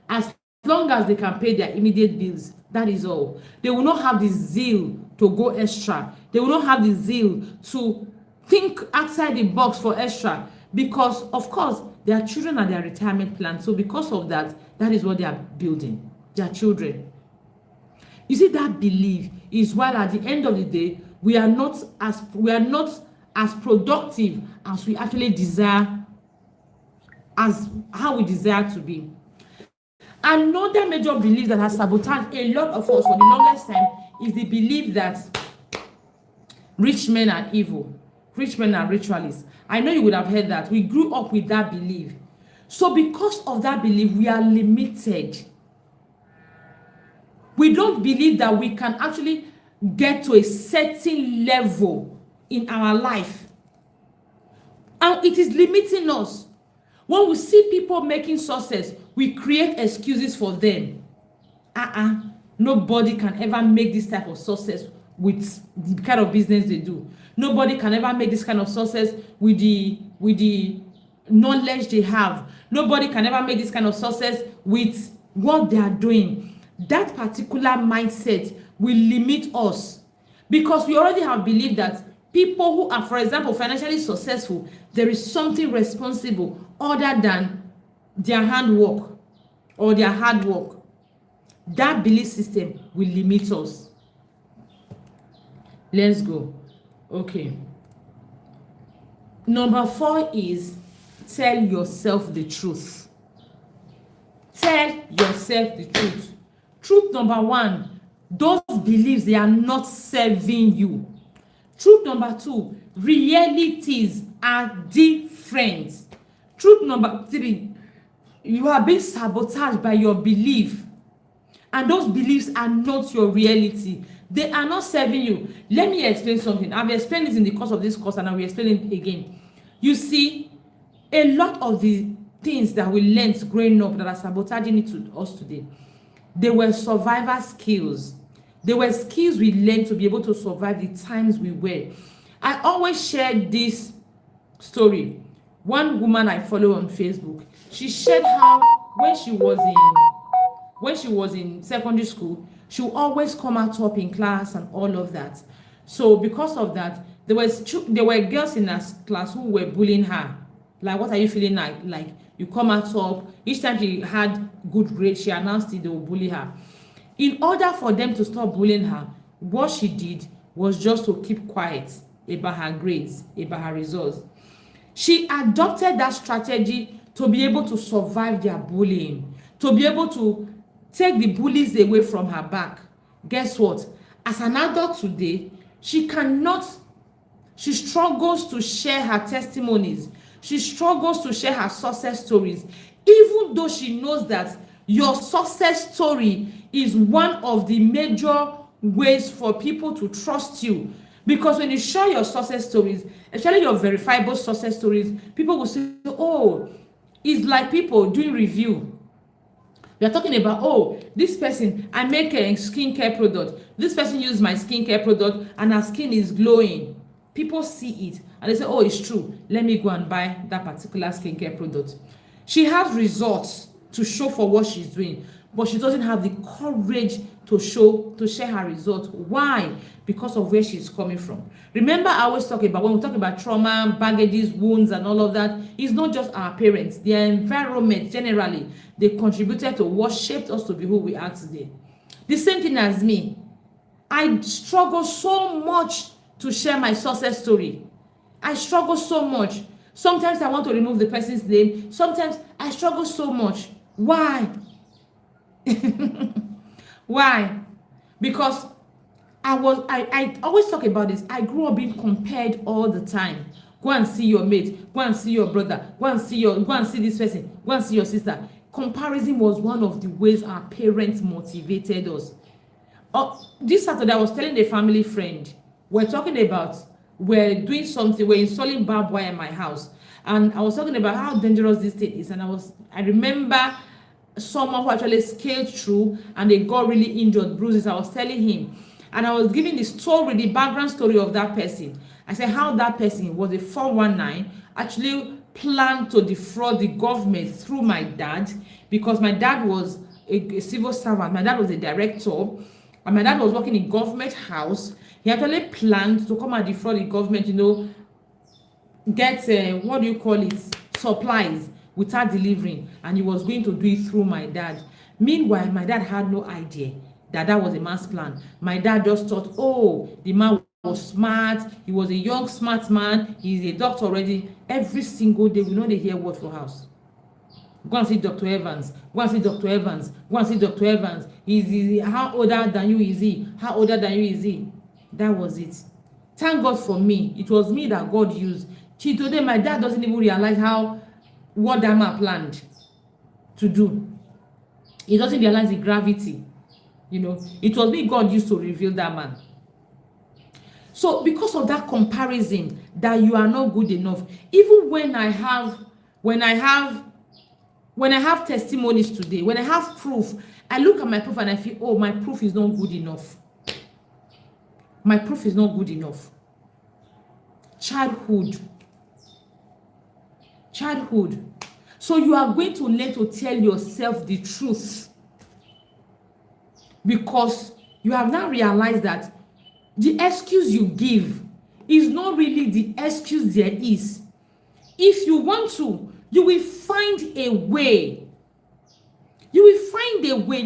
as long as they can pay their immediate bills, that is all. They will not have the zeal to go extra. They will not have the zeal to think outside the box for extra, because of course their children are their retirement plan. So because of that, that is what they are building, their children. You see, that belief is why at the end of the day, we are not as productive as we actually desire, as how we desire to be. Another major belief that has sabotaged a lot of us for the longest time is the belief that rich men are evil, rich men are ritualists. I know you would have heard that. We grew up with that belief. So because of that belief, we are limited. We don't believe that we can actually get to a certain level in our life. And it is limiting us. When we see people making success, we create excuses for them. Nobody can ever make this type of success with the kind of business they do. Nobody can ever make this kind of success with the knowledge they have. Nobody can ever make this kind of success with what they are doing. That particular mindset will limit us, because we already have believed that people who are, for example, financially successful, there is something responsible other than their handwork or their hard work. That belief system will limit us. Let's go. Okay. Number 4 is tell yourself the truth. Tell yourself the truth. Truth number 1, those beliefs, they are not serving you. Truth number 2, realities are different. Truth number 3, you are being sabotaged by your belief, and those beliefs are not your reality. They are not serving you. Let me explain something. I've explained this in the course of this course, and I will explain it again. You see, a lot of the things that we learned growing up that are sabotaging it to us today, they were survival skills. They were skills we learned to be able to survive the times we were. I always share this story. One woman I follow on Facebook, she shared how when she was in secondary school, she would always come out top in class and all of that. So because of that, there were girls in her class who were bullying her. Like, what are you feeling like? Like, you come out top. Each time she had good grades, she announced it, they would bully her. In order for them to stop bullying her, what she did was just to keep quiet about her grades, about her results. She adopted that strategy to be able to survive their bullying, to be able to take the bullies away from her back. Guess what? As an adult today, she struggles to share her testimonies. She struggles to share her success stories, even though she knows that your success story is one of the major ways for people to trust you. Because when you share your success stories, especially your verifiable success stories, people will say, oh, it's like people doing review. We are talking about, oh, this person, I make a skincare product. This person used my skincare product and her skin is glowing. People see it and they say, oh, it's true. Let me go and buy that particular skincare product. She has results to show for what she's doing, but she doesn't have the courage to share her results. Why? Because of where she's coming from. Remember, I always talk about, when we talk about trauma, baggages, wounds, and all of that, it's not just our parents, their environment generally, they contributed to what shaped us to be who we are today. The same thing as me. I struggle so much to share my success story. I struggle so much. Sometimes I want to remove the person's name. Sometimes I struggle so much. Why? Why? Because I always talk about this. I grew up being compared all the time. Go and see your mate. Go and see your brother. Go and see this person. Go and see your sister. Comparison was one of the ways our parents motivated us. This Saturday, I was telling a family friend, we're doing something, we're installing barbed wire in my house. And I was talking about how dangerous this thing is. And I remember someone who actually scaled through and they got really injured, bruises. I was telling him, and I was giving the background story of that person. I said how that person was a 419, actually planned to defraud the government through my dad, because my dad was a civil servant. My dad was a director, and my dad was working in government house. He actually planned to come and defraud the government, get what do you call it, supplies, without delivering, and he was going to do it through my dad. Meanwhile, my dad had no idea that that was a man's plan. My dad just thought, oh, the man was smart, he was a young smart man, he's a doctor already. Every single day, we know they hear word for house. Go and see Dr. Evans, go and see Dr. Evans, go and see Dr. Evans. How older than you is he? How older than you is he? That was it. Thank God for me. It was me that God used. Till today, my dad doesn't even realize what that man planned to do. He doesn't realize the gravity. It was me God used to reveal that man. So because of that comparison, that you are not good enough, even when I have testimonies today, when I have proof, I look at my proof and I feel, oh, my proof is not good enough. My proof is not good enough. Childhood. So you are going to learn to tell yourself the truth, because you have now realized that the excuse you give is not really the excuse there is. If you want to, you will find a way. You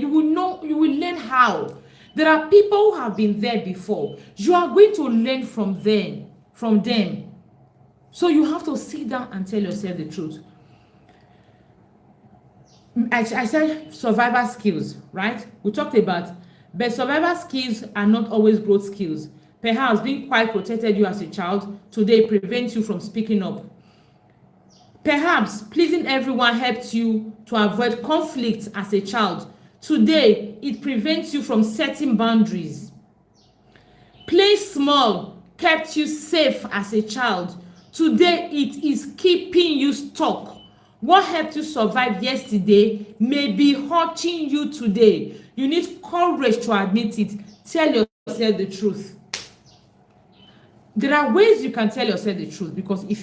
will know, you will learn how. There are people who have been there before. You are going to learn from them. So you have to sit down and tell yourself the truth. I said survival skills, right? We talked about, but survival skills are not always growth skills. Perhaps being quite protected you as a child today prevents you from speaking up. Perhaps pleasing everyone helped you to avoid conflict as a child. Today, it prevents you from setting boundaries. Play small kept you safe as a child. Today, it is keeping you stuck. What helped you survive yesterday may be hurting you today. You need courage to admit it. Tell yourself the truth. There are ways you can tell yourself the truth, because if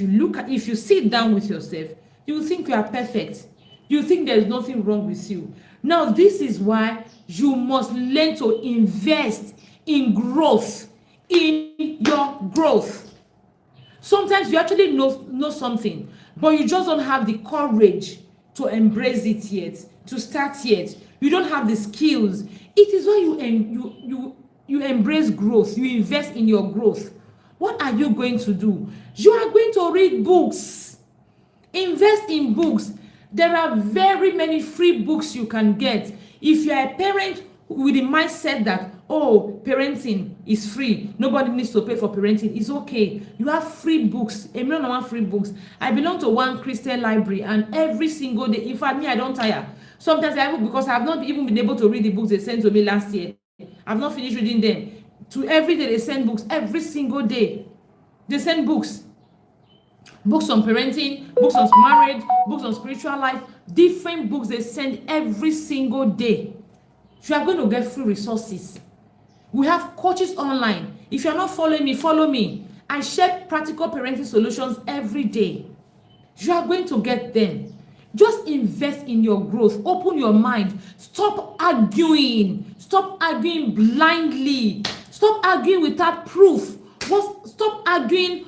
you sit down with yourself, you will think you are perfect. You think there is nothing wrong with you. Now, this is why you must learn to invest in growth, in your growth. Sometimes you actually know something, but you just don't have the courage to embrace it yet, to start yet. You don't have the skills. It is why you embrace growth. You invest in your growth. What are you going to do? You are going to read books. Invest in books. There are very many free books you can get. If you are a parent with the mindset that, oh, parenting is free, nobody needs to pay for parenting, it's okay. You have free books, a million and one free books. I belong to one Christian library, and every single day, in fact, me, I don't tire. Sometimes because I have not even been able to read the books they sent to me last year. I've not finished reading them. To every day they send books. Every single day they send books. Books on parenting, books on marriage, books on spiritual life, different books they send every single day. You are going to get free resources. We have coaches online. If you are not following me, follow me. I share practical parenting solutions every day. You are going to get them. Just invest in your growth. Open your mind. Stop arguing. Stop arguing blindly. Stop arguing without proof. Stop arguing.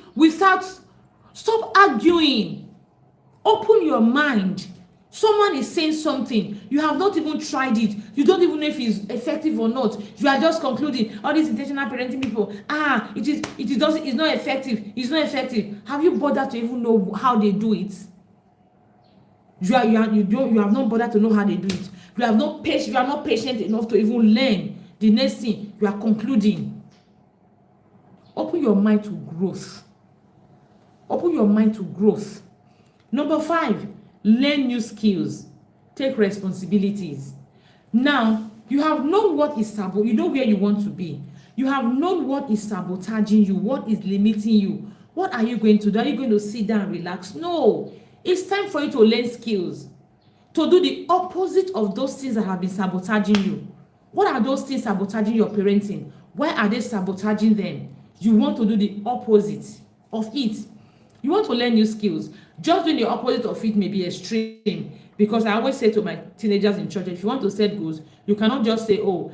Open your mind. Someone is saying something. You have not even tried it. You don't even know if it's effective or not. You are just concluding. All these intentional parenting people. It's not effective. It's not effective. Have you bothered to even know how they do it? You have not bothered to know how they do it. You are not patient enough to even learn. The next thing, you are concluding. Open your mind to growth. Open your mind to growth. Number 5, learn new skills. Take responsibilities. Now, you have known what is you know where you want to be. You have known what is sabotaging you, what is limiting you. What are you going to do? Are you going to sit down and relax? No. It's time for you to learn skills. To do the opposite of those things that have been sabotaging you. What are those things sabotaging your parenting? Why are they sabotaging them? you want to do the opposite of it. You want to learn new skills. Just doing the opposite of it may be extreme, because I always say to my teenagers in church, if you want to set goals, you cannot just say, oh,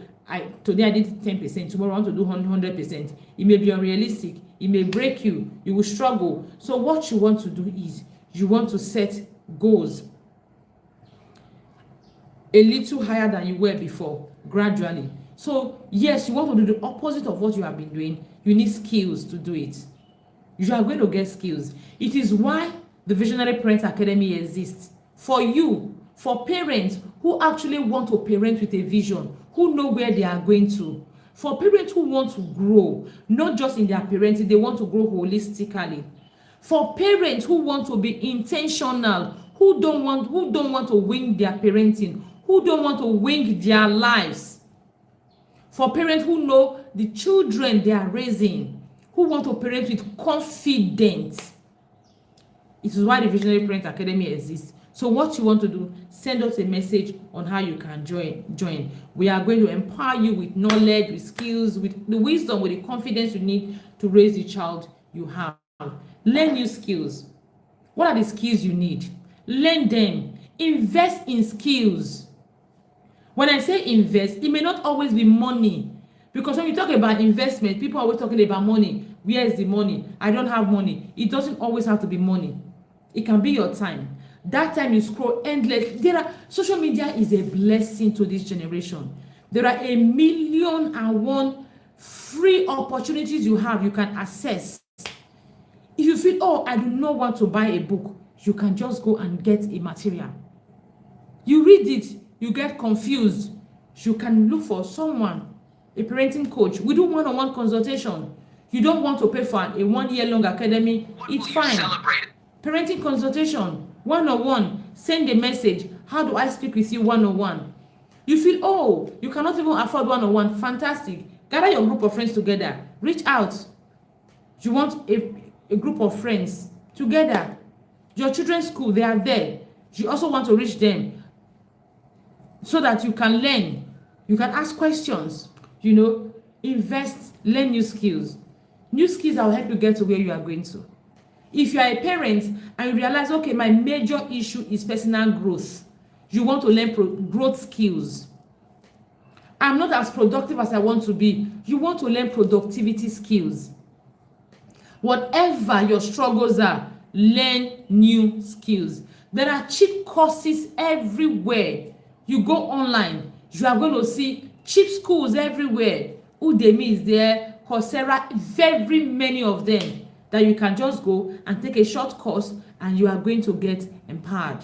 today I did 10%, tomorrow I want to do 100%. It may be unrealistic. It may break you. You will struggle. So what you want to do is you want to set goals a little higher than you were before, gradually. So yes, you want to do the opposite of what you have been doing. You need skills to do it. You are going to get skills. It is why the Visionary Parent Academy exists. For you, for parents who actually want to parent with a vision, who know where they are going to. For parents who want to grow, not just in their parenting, they want to grow holistically. For parents who want to be intentional, who don't want to wing their parenting, who don't want to wing their lives. For parents who know the children they are raising, who want to parent with confidence. It is why the Visionary Parent Academy exists. So what you want to do, send us a message on how you can join. We are going to empower you with knowledge, with skills, with the wisdom, with the confidence you need to raise the child you have. Learn new skills. What are the skills you need? Learn them. Invest in skills. When I say invest, it may not always be money. Because when you talk about investment, people are always talking about money. Where is the money? I don't have money. It doesn't always have to be money. It can be your time. That time you scroll endless. Social media is a blessing to this generation. There are 1,000,001 free opportunities you have, you can access. If you feel, oh, I do not want to buy a book, you can just go and get a material. You read it, you get confused. You can look for someone, a parenting coach. We do one-on-one consultation. You don't want to pay for a 1-year-long academy, it's fine. Parenting consultation, one-on-one, send a message. How do I speak with you one-on-one? You feel, oh, you cannot even afford one-on-one, fantastic. Gather your group of friends together, reach out. You want a group of friends together. Your children's school, they are there. You also want to reach them so that you can learn. You can ask questions, invest, learn new skills. New skills that will help you get to where you are going to. If you are a parent and you realize, okay, my major issue is personal growth, you want to learn growth skills. I'm not as productive as I want to be. You want to learn productivity skills. Whatever your struggles are, learn new skills. There are cheap courses everywhere. You go online, you are going to see cheap schools everywhere. Udemy is there, Coursera, very many of them that you can just go and take a short course and you are going to get empowered.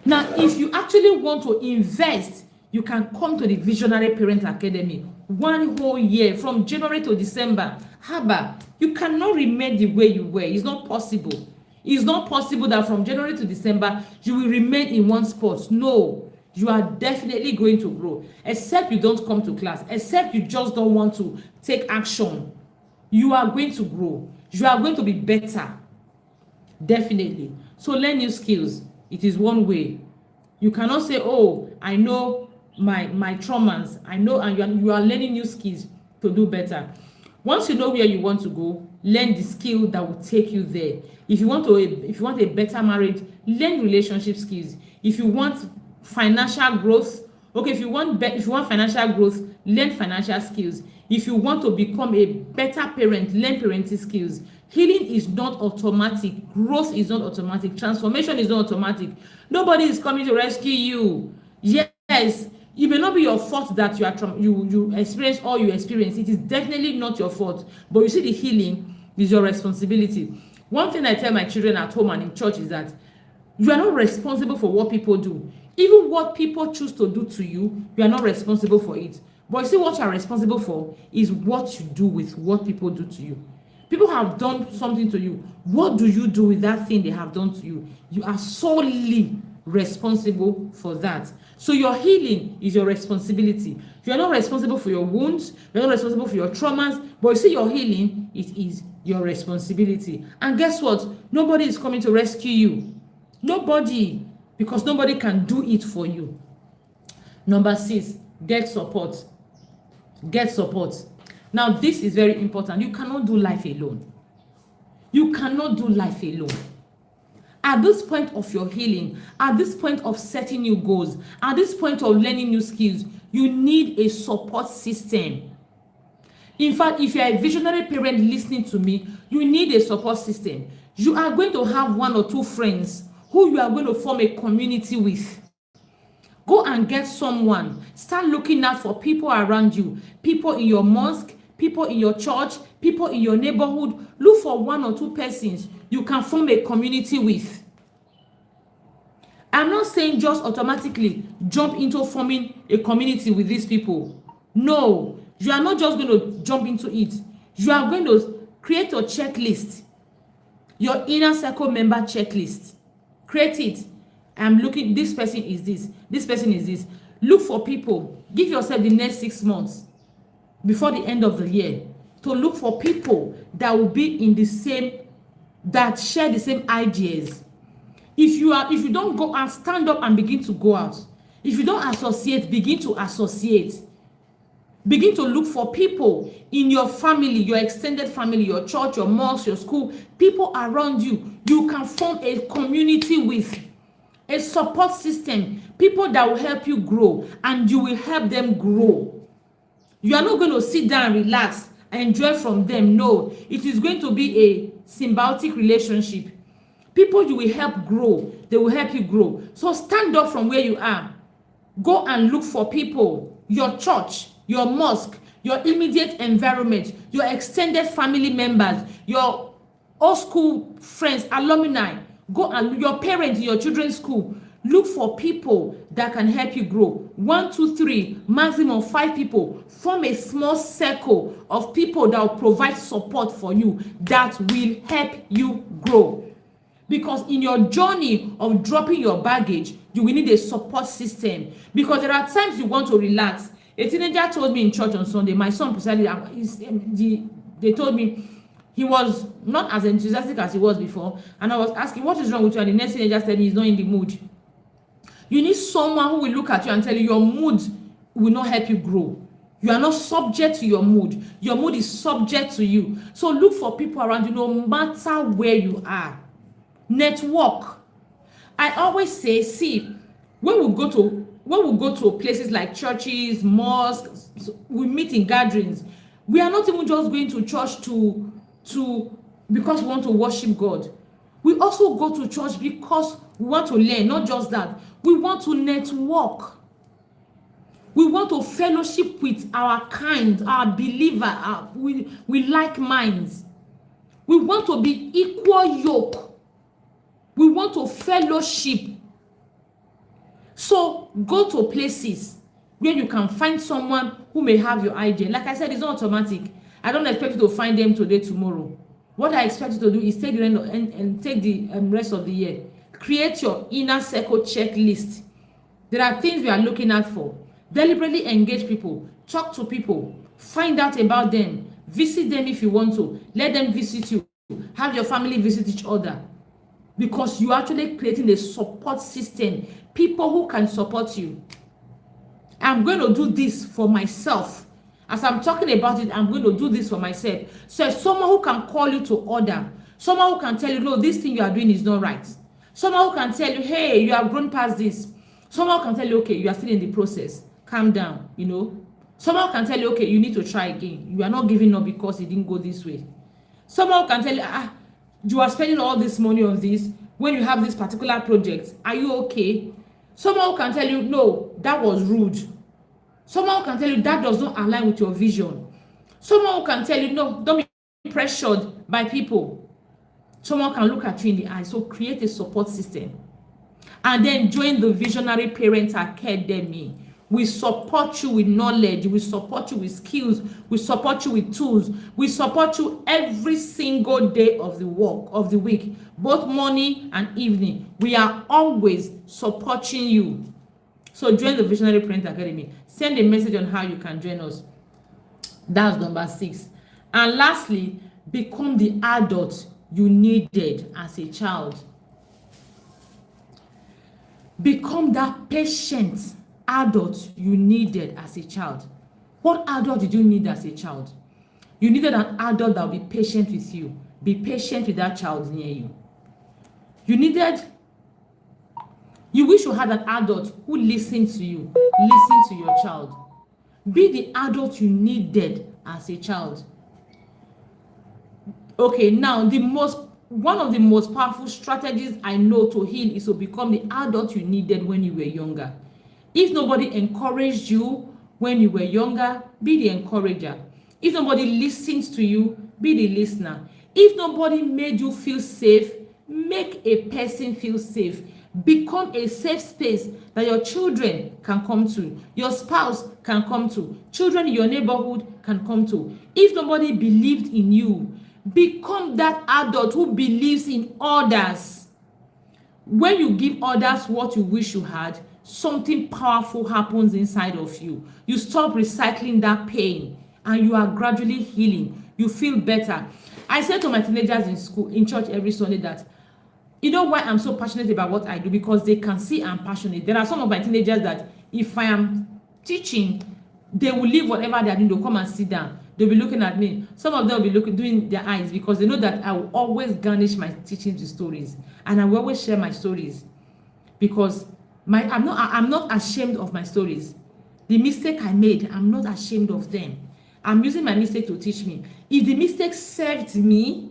Now, if you actually want to invest, you can come to the Visionary Parent Academy 1 whole year from January to December. Haba, you cannot remain the way you were. It's not possible. It's not possible that from January to December you will remain in one spot. No, you are definitely going to grow, except you don't come to class, except you just don't want to take action. You are going to grow. You are going to be better. Definitely. So learn new skills. It is one way. You cannot say, oh, I know my traumas. I know, and you are learning new skills to do better. Once you know where you want to go, learn the skill that will take you there. If you want a better marriage, learn relationship skills. If you want financial growth, okay, if you want financial growth, learn financial skills. If you want to become a better parent, learn parenting skills. Healing is not automatic. Growth is not automatic. Transformation is not automatic. Nobody is coming to rescue you. Yes, it may not be your fault that you experience all you experience. It is definitely not your fault. But you see, the healing is your responsibility. One thing I tell my children at home and in church is that you are not responsible for what people do. Even what people choose to do to you, you are not responsible for it. But you see, what you are responsible for is what you do with what people do to you. People have done something to you. What do you do with that thing they have done to you? You are solely responsible for that. So your healing is your responsibility. You are not responsible for your wounds. You are not responsible for your traumas. But you see, your healing, it is your responsibility. And guess what? Nobody is coming to rescue you. Nobody. Because nobody can do it for you. Number 6, get support. Get support. Now, this is very important. You cannot do life alone. You cannot do life alone. At this point of your healing, at this point of setting new goals, at this point of learning new skills, you need a support system. In fact, if you are a visionary parent listening to me, you need a support system. You are going to have 1 or 2 friends who you are going to form a community with. Go and get someone. Start looking out for people around you, people in your mosque, people in your church, people in your neighborhood. Look for 1 or 2 persons you can form a community with. I'm not saying just automatically jump into forming a community with these people. No, you are not just going to jump into it. You are going to create a checklist, your inner circle member checklist. Create it. I'm looking, this person is this person is this. Look for people. Give yourself the next 6 months before the end of the year to look for people that will be in the same, that share the same ideas. If you don't go and stand up and begin to go out, if you don't associate, begin to associate. Begin to look for people in your family, your extended family, your church, your mosque, your school, people around you. You can form a community with, a support system, people that will help you grow, and you will help them grow. You are not going to sit down and relax and enjoy from them. No, it is going to be a symbiotic relationship. People you will help grow, they will help you grow. So stand up from where you are. Go and look for people, your church, your mosque, your immediate environment, your extended family members, your old school friends, alumni. Go and your parents in your children's school. Look for people that can help you grow. 1, 2, 3, maximum 5 people. Form a small circle of people that will provide support for you, that will help you grow. Because in your journey of dropping your baggage, you will need a support system. Because there are times you want to relax. A teenager told me in church on Sunday, my son precisely, they told me he was not as enthusiastic as he was before. And I was asking, what is wrong with you? And the next teenager said he's not in the mood. You need someone who will look at you and tell you your mood will not help you grow. You are not subject to your mood. Your mood is subject to you. So look for people around you, no matter where you are. Network. I always say, see, when we go to places like churches, mosques, we meet in gatherings. We are not even just going to church to because we want to worship God. We also go to church because we want to learn. Not just that, we want to network. We want to fellowship with our kind, our believer, we like minds. We want to be equal yoke. We want to fellowship. So go to places where you can find someone who may have your idea. Like I said, it's not automatic. I don't expect you to find them today, tomorrow. What I expect you to do is take the rest of the year. Create your inner circle checklist. There are things we are looking out for. Deliberately engage people. Talk to people. Find out about them. Visit them if you want to. Let them visit you. Have your family visit each other. Because you are actually creating a support system. People who can support you. I'm going to do this for myself. As I'm talking about it, I'm going to do this for myself. So someone who can call you to order. Someone who can tell you, no, this thing you are doing is not right. Someone who can tell you, hey, you have grown past this. Someone who can tell you, okay, you are still in the process. Calm down, you know. Someone who can tell you, okay, you need to try again. You are not giving up because it didn't go this way. Someone who can tell you, you are spending all this money on this when you have this particular project. Are you okay? Someone who can tell you, no, that was rude. Someone who can tell you that does not align with your vision. Someone who can tell you, no, don't be pressured by people. Someone can look at you in the eye. So create a support system. And then join the Visionary Parent Academy. We support you with knowledge. We support you with skills. We support you with tools. We support you every single day of the week, both morning and evening. We are always supporting you. So join the Visionary Parent Academy. Send a message on how you can join us. That's number 6. And lastly, become the adult you needed as a child. Become that patient adult you needed as a child. What adult did you need as a child? You needed an adult that will be patient with you. Be patient with that child near you. You wish you had an adult who listened to you, listened to your child. Be the adult you needed as a child. Okay, now one of the most powerful strategies I know to heal is to become the adult you needed when you were younger. If nobody encouraged you when you were younger, be the encourager. If nobody listens to you, be the listener. If nobody made you feel safe, make a person feel safe. Become a safe space that your children can come to, your spouse can come to, children in your neighborhood can come to. If nobody believed in you, become that adult who believes in others. When you give others what you wish you had, something powerful happens inside of you. You stop recycling that pain and you are gradually healing. You feel better. I say to my teenagers in school, in church every Sunday that, you know why I'm so passionate about what I do? Because they can see I'm passionate. There are some of my teenagers that if I am teaching, they will leave whatever they are doing, they'll come and sit down. They'll be looking at me. Some of them will be doing their eyes because they know that I will always garnish my teachings with stories. And I will always share my stories. Because I'm not ashamed of my stories. The mistake I made, I'm not ashamed of them. I'm using my mistake to teach me. If the mistake served me,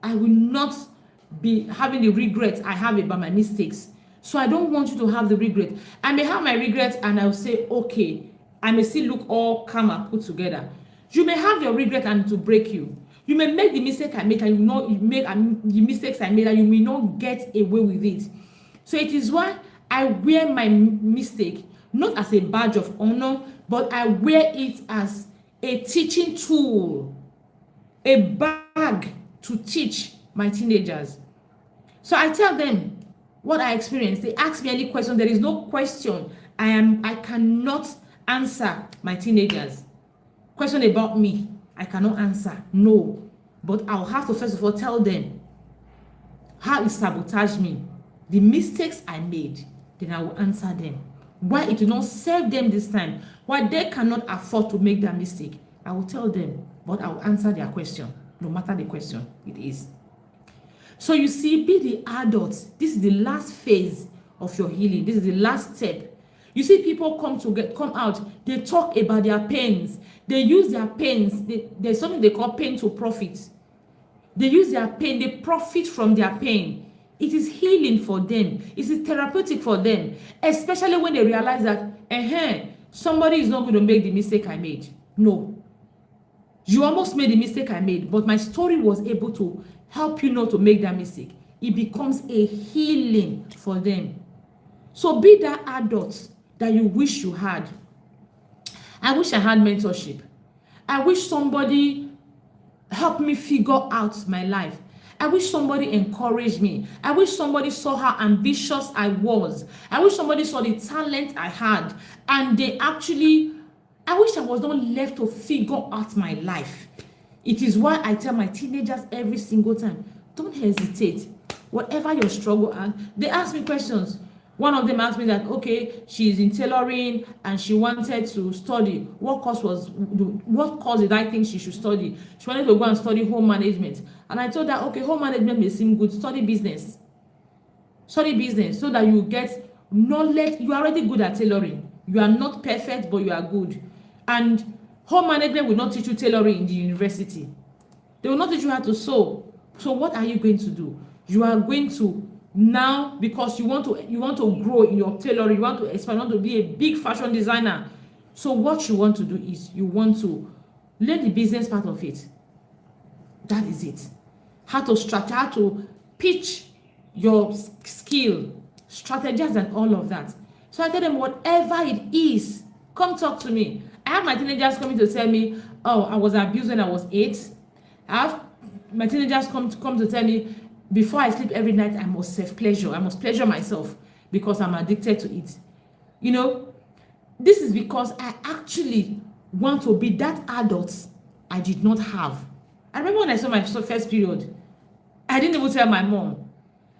I will not be having the regret I have about my mistakes. So I don't want you to have the regret. I may have my regrets and I'll say, okay, I may still look all calm and put together. You may have your regret and to break you. You may make the mistake I make and you know you make the mistakes I made and you may not get away with it. So it is why I wear my mistake not as a badge of honor, but I wear it as a teaching tool, a bag to teach my teenagers. So I tell them what I experienced. They ask me any question. There is no question I cannot answer my teenagers. Question about me, I cannot answer. No. But I'll have to first of all tell them how it sabotaged me, the mistakes I made. Then I will answer them. Why it will not serve them this time, why they cannot afford to make that mistake. I will tell them, but I will answer their question, no matter the question it is. So you see, be the adult. This is the last phase of your healing. This is the last step. You see, people come out, they talk about their pains. They use their pains. There's something they call pain to profit. They use their pain, they profit from their pain. It is healing for them. It is therapeutic for them, especially when they realize that, somebody is not going to make the mistake I made. No. You almost made the mistake I made, but my story was able to help you not to make that mistake. It becomes a healing for them. So be that adult that you wish you had. I wish I had mentorship. I wish somebody helped me figure out my life. I wish somebody encouraged me. I wish somebody saw how ambitious I was. I wish somebody saw the talent I had. And I wish I was not left to figure out my life. It is why I tell my teenagers every single time, don't hesitate. Whatever your struggle is, they ask me questions. One of them asked me that, okay, she's in tailoring and she wanted to study. What course did I think she should study? She wanted to go and study home management. And I told her, okay, home management may seem good. Study business. Study business so that you get knowledge. You are already good at tailoring. You are not perfect, but you are good. And home management will not teach you tailoring in the university. They will not teach you how to sew. So what are you going to do? You are going to now, because you want to grow in your tailoring, you want to expand, you want to be a big fashion designer. So what you want to do is you want to learn the business part of it. That is it. How to pitch your skill, strategies and all of that. So I tell them, whatever it is, come talk to me. I have my teenagers coming to tell me, oh, I was abused when I was 8. I have my teenagers come to tell me, before I sleep every night, I must self-pleasure. I must pleasure myself because I'm addicted to it. You know, this is because I actually want to be that adult I did not have. I remember when I saw my first period, I didn't even tell my mom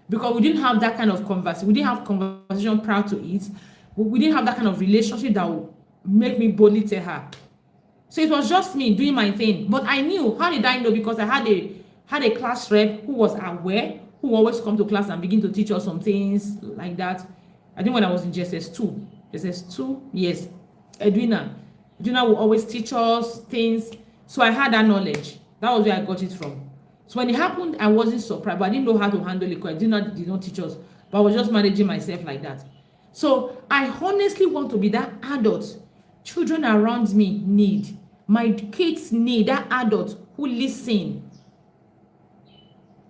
because we didn't have that kind of conversation. We didn't have conversation prior to it. We didn't have that kind of relationship that would make me boldly tell her. So it was just me doing my thing. But I knew. How did I know? Because I had a class rep who was aware, who always come to class and begin to teach us some things like that. I think when I was in JSS2, yes, Edwina will always teach us things. So I had that knowledge. That was where I got it from. So when it happened, I wasn't surprised, but I didn't know how to handle it because Edwina did not teach us. But I was just managing myself like that. So I honestly want to be that adult children around me need. My kids need that adult who listen.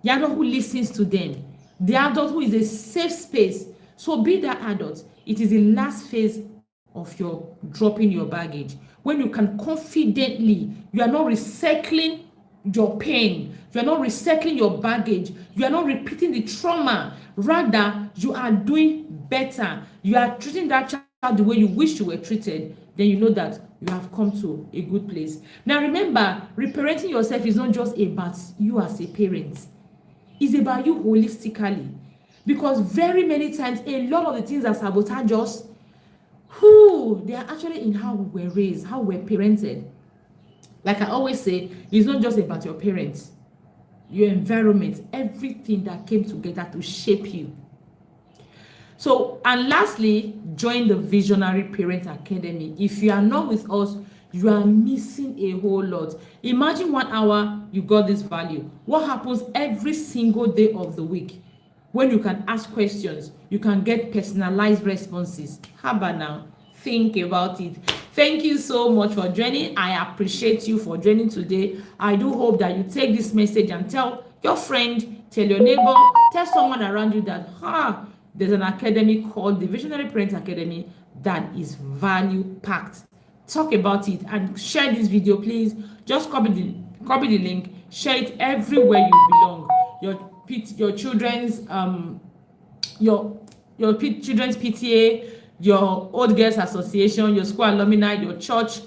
The adult who listens to them. The adult who is a safe space. So be that adult. It is the last phase of your dropping your baggage. When you can confidently, you are not recycling your pain. You are not recycling your baggage. You are not repeating the trauma. Rather, you are doing better. You are treating that child the way you wish you were treated. Then you know that you have come to a good place. Now remember, reparenting yourself is not just about you as a parent. It's about you holistically. Because very many times, a lot of the things that sabotage us, they are actually in how we were raised, how we were parented. Like I always say, it's not just about your parents, your environment, everything that came together to shape you. So, and lastly, join the Visionary Parent Academy. If you are not with us, you are missing a whole lot. Imagine 1 hour, you got this value. What happens every single day of the week? When you can ask questions, you can get personalized responses. How about now? Think about it. Thank you so much for joining. I appreciate you for joining today. I do hope that you take this message and tell your friend, tell your neighbor, tell someone around you that there's an academy called the Visionary Parent Academy that is value packed. Talk about it and share this video, please. Just copy the link, share it everywhere you belong. Your children's children's PTA, your old girls association, your school alumni, your church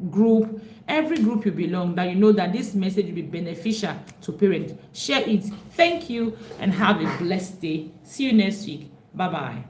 group, every group you belong, that you know that this message will be beneficial to parents. Share it. Thank you and have a blessed day. See you next week. Bye bye.